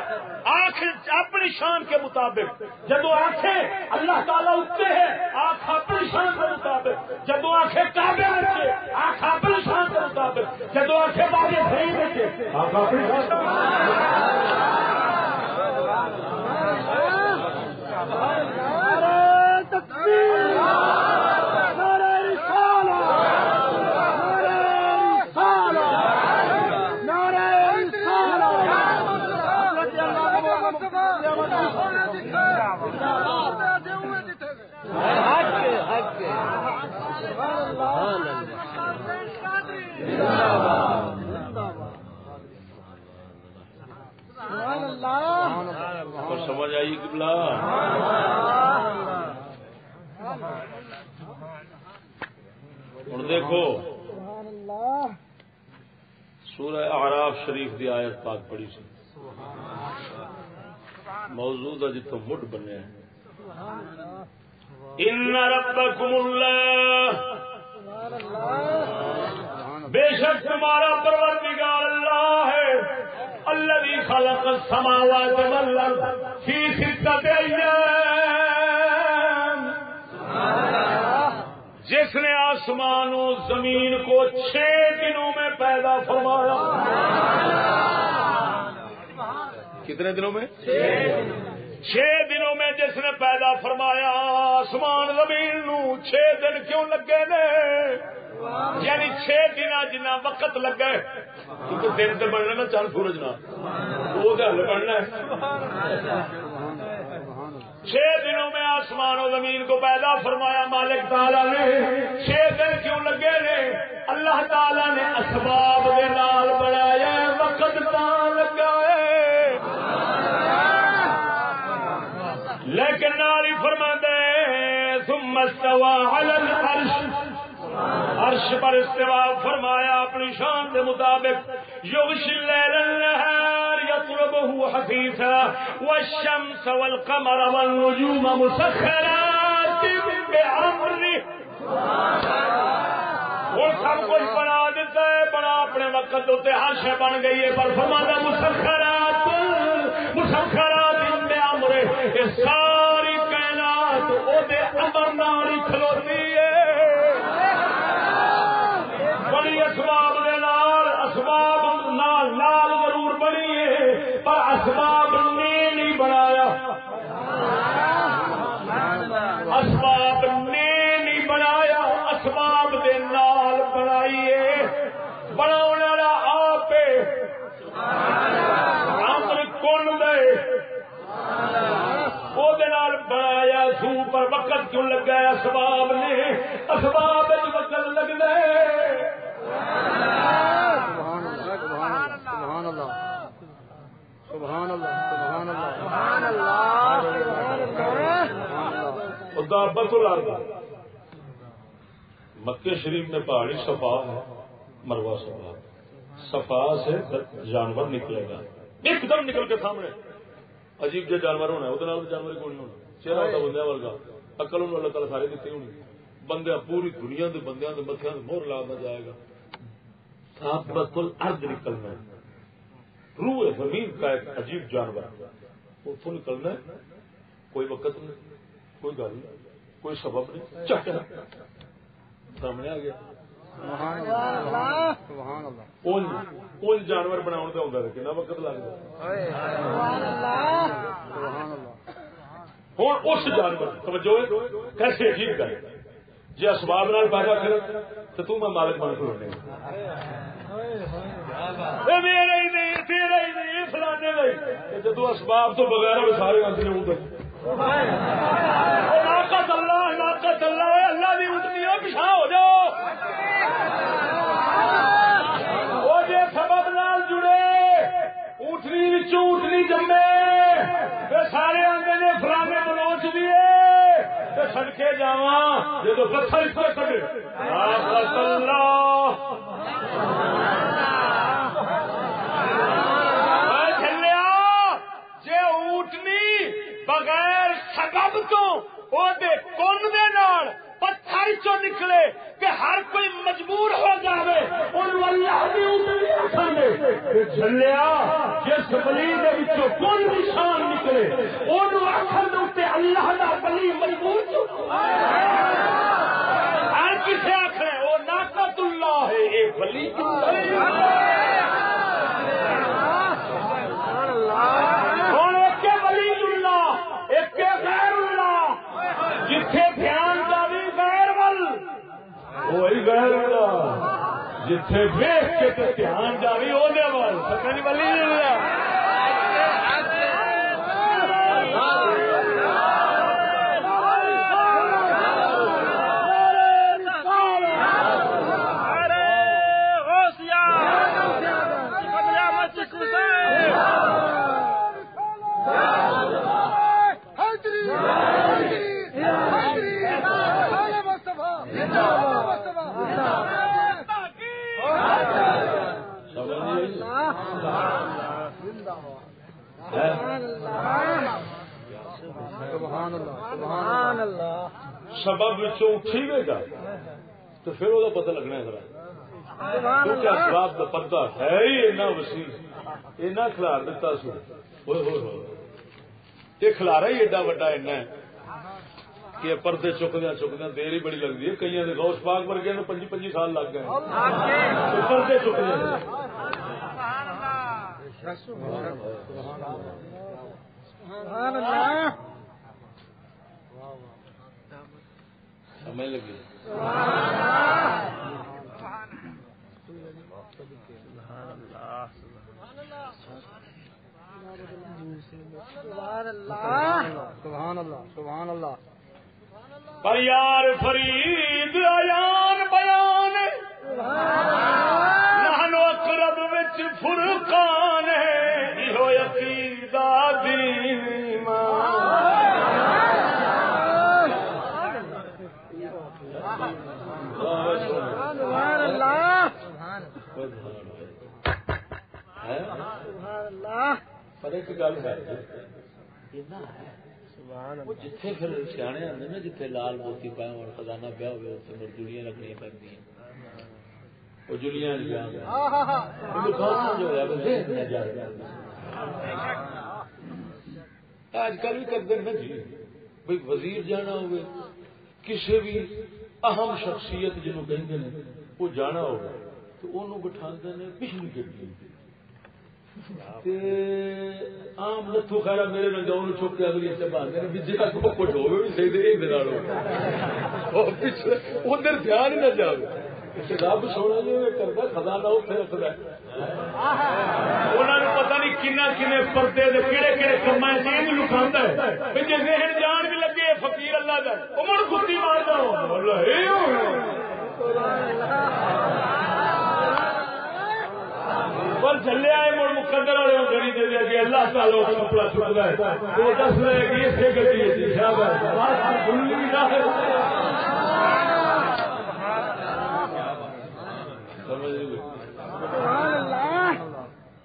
آنکھ اپنی شان کے مطابق جدو آنکھیں اللہ تعالیٰ اٹھتے ہیں آنکھ اپنی شان کے مطابق جدو آنکھیں کعبے رکھے آنکھ اپنی شان کے مطابق جدو آنکھیں بابے صحیح رکھے آنکھ اپنی سمجھ آئی قبلہ ہوں دیکھو سورہ اعراف شریف دی آیت پاک پڑھی سی موضوع دا جتوں مڈ بنیا ان ربکم اللہ بے شک تمہارا پروردگار اللہ ہے الذی خلق السماوات والارض فی ستۃ ایام جس نے آسمان و زمین کو 6 دنوں میں پیدا فرمایا کتنے دنوں میں 6 دنوں میں جس نے پیدا فرمایا آسمان زمین نو 6 دن کیوں لگے نے یعنی 6 دن جنا وقت لگا کیونکہ دن تو بننا نا چند سورج نہ وہ گل بننا 6 دنوں میں آسمان و زمین کو پیدا فرمایا مالک تعالیٰ نے 6 دن کیوں لگے نے اللہ تعالیٰ نے اسباب کے نال بنایا وقت نہ لگا ہے ثم استوى على العرش عرش پر استوا فرمایا اپنی شان کے مطابق یغشی اللیل النہار یطلبه حثیثا والشمس والقمر والنجوم مسخرات بامرہ. وہ سب کچھ بنا دیتا ہے, بڑا اپنے وقت ہوتے ہر شے بن گئی ہے, پر فرماتا مسخرات مسخرات بامرہ, یہ ساری کائنات او دے امر نال ہی کھلوتی ہے. بڑی اسباب دے نال, اسباب نال ضرور بنی ہے, پر اسباب نے نہیں بنایا, اسباب نے نہیں بنایا, اسباب دے نال بنائی ہے. بنانے والا آپ امر کون دے وہ بنایا سو, پر وقت کیوں لگا ہے اسباب نے, اسباب وقت لگ گئے. سبحان اللہ سبحان اللہ سبحان اللہ. دابت الارض مکہ شریف میں پہاڑی صفا ہے, مروہ صفا, صفا سے جانور نکلے گا ایک دم نکل کے سامنے. عجیب جو جانور ہونا ہے وہ جانور کو نہیں ہونا, چہرہ ہوتا بندے ورگا, عقل انہوں اللہ تعالیٰ سارے دیتے ہونی, بندے پوری دنیا کے بندیاں کے متھے مہر لانا جائے گا. دابت الارض نکلنا ہے, روح زمین کا ایک عجیب جانور اتوں نکلنا ہے. کوئی وقت نہیں, کوئی گل نہیں, کوئی سبب نہیں, چک سامنے آ گیا. جانور بنا کتنا وقت لگتا. ہوں اس جانور توجہ کیسے عجیب گل, جی اسباب نال پیدا کر تو میں مالک بن کھلونے جدو اسباب تو بغیر سارے آدمی ناقت اللہ اللہ بھی اٹھنی ہو پچھا ہو جاؤ. وہ جی سبب نال جڑے اٹھنی وچوں اٹھنی جمے سارے آدھے نے فلانے بلوچ دیے سڑکے جا جدو پتھر کٹے بغیر سبب تو کون دے نال پتھر چو نکلے کہ ہر کوئی مجبور ہو جائے جلیا جس بلی کون نشان نکلے آخر اللہ کا بلی مجبور ہر کسی آخر وہ ناقت اللہ ہے, یہ بلی جتھے دھیان جاوی غیر ول وہی غیر اللہ, جتھے ویکھ کے دھیان جاوی وہ دے ول سکن ولی اللہ. سبب اٹھی گئے گا تو پھر وہ پتہ لگنا ہے ذرا, کیونکہ اسباب کا پردہ ہے ہی اینا وسیع, اینا کھلار دیتا سو, یہ کھلارا ہی ایڈا وڈا اینا ہے کہ پردے چکدیا دیر ہی بڑی لگتی ہے. کئی غوث پاک ورگے 25 سال لگ گئے پردے چکدے. سمجھ لگی سبحان اللہ سبحان اللہ. پر یار فرید ایان بیان نحنو اقرب وچ فرقان ہے ایہو عقیدہ دین ایمان. ایک گل ہے جتھے پھر سیانے آتے نا جتھے لال موتی پایا ہو خزانہ پیا ہوئے اتنے مزدوریاں رکھنی پی وہ جلیاں آج کل بھی کرتے ہیں جی بھائی وزیر جانا ہوئے کسی بھی اہم شخصیت جنہوں کہیں ہیں وہ جانا ہوگا تو انہوں بٹھا ہیں پچھلی گڈی آم نتھو خیر میرے رنگا چک کے اگلی باندھتے ہیں جا کچھ ہوگا بھی صحیح ادھر دھیان ہی نہ جائے رب سونا جی کرتا خزانہ اتنے رکھتا انہوں نے پتا نہیں کنے پردے کہڑے کہڑے کما چیز لکھا ہے جی ذہن جان بھی لگے فقیر اللہ کا عمر گتی مار جاؤ پر چلے آئے مڑ مقدر والے گڑی دے دیا کہ اللہ تعالی کپڑا چکتا ہے وہ دس رہے کہ اسے گڈی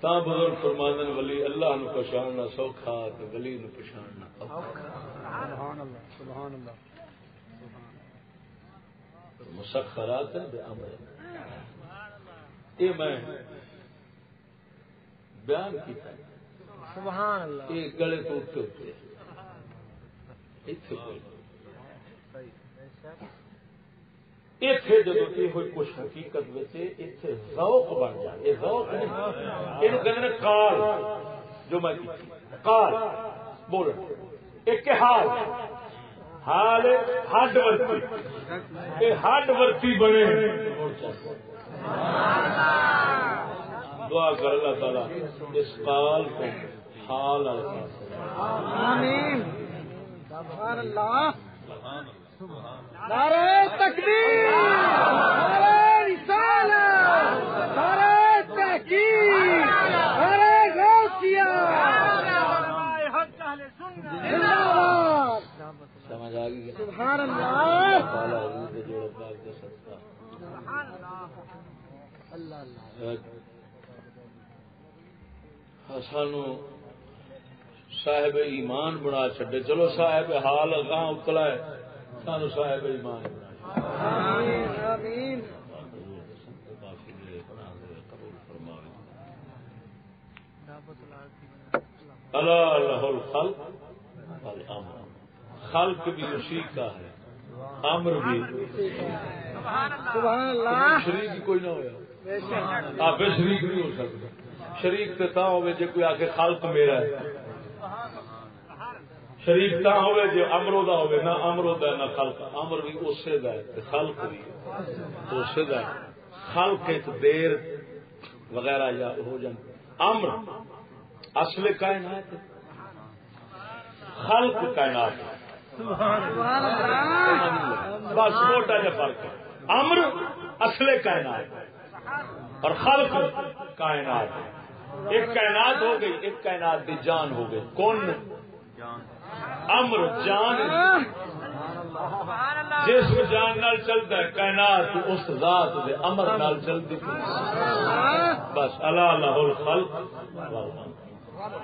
تا بزرگ فرماندن ولی اللہ نو پچھاننا سوکھا تے ولی نو پچھاننا مسخرات بامر یہ میں بیان کیتا سبحان اللہ یہ گلے تو اٹھتے ہوتے اتنے جب یہ ہوئی کچھ حقیقت اتنے ذوق بن جائے یہ ذوق نہیں یہ کہتے ہیں کال جو میں کال بول ایک حال حال ہڈ ورتی یہ ہڈ ورتی بنے دعا کر اللہ تعالیٰ اس کال کو حال آمین سبحان اللہ نعرہ تکبیر نعرہ رسالت نعرہ تحقیق نعرہ غوثیہ سمجھ آ گئی سبحان اللہ سانو صاحب ایمان بنا چڈے چلو صاحب حال اگاں اتلا ہے سانو صاحب ایمان اللہ لہ الخلق والامر خلق بھی اسی کا ہے امر بھی سبحان اللہ شریک کوئی نہ ہوا آپ شریک نہیں ہو سکتے شریک تو تا ہوئے جی کوئی آ کے خلق میرا ہے شریک تا ہوئے جو امرو دا ہوئے نہ امرو دا نہ خلق امر بھی اسے دا ہے خلق بھی اسے دا ہے خلق ایک دیر وغیرہ یا ہو جائے امر اصل کائنات خلق کائنات بس موٹا جا فرق ہے امر اصل کائنات اور خلق کائنات ایک کائنات ہو گئی ایک کائنات دی جان ہو گئی کون امر جان جس جان نال چلتا ہے کائنات اس ذات دے امر نال چلتی بس اللہ لہ الخلق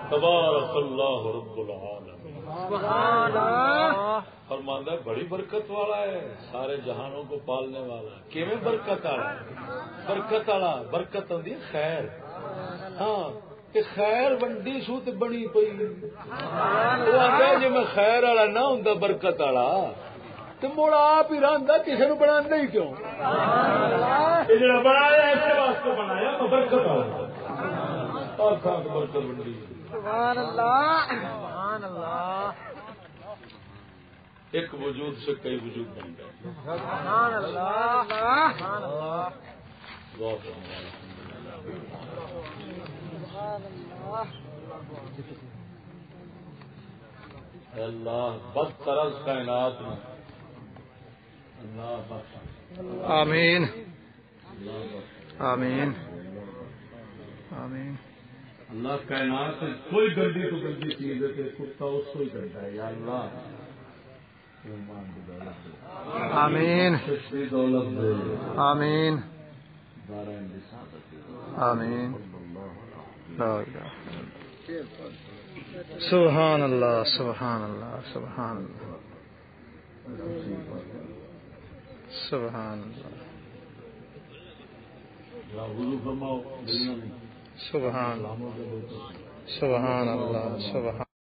تبارک اللہ رب العالمین فرماندہ بڑی برکت والا ہے سارے جہانوں کو پالنے والا ہے کیویں برکت والا برکت والا برکت ہوندی خیر ہاں کہ خیر ونڈی سو تے بنی پئی وہ آندا جے میں خیر والا نہ ہوندا برکت والا تے مڑ آپ ہی رہندا کسے نو بناندا ہی کیوں اے جڑا بنایا اس واسطے بنایا برکت والا اور خاص برکت ونڈی سبحان اللہ سبحان اللہ ایک وجود سے کئی وجود بن گئے سبحان اللہ سبحان اللہ اللہ بد طرز کائنات میں اللہ آمین آمین آمین اللہ کائنات میں کوئی گندی تو گندی چیز ہے کہ کتا اس کو ہی کرتا ہے یا اللہ آمین آمین آمین لا الہ سبحان اللہ سبحان اللہ سبحان اللہ سبحان اللہ سبحان اللہ سبحان اللہ سبحان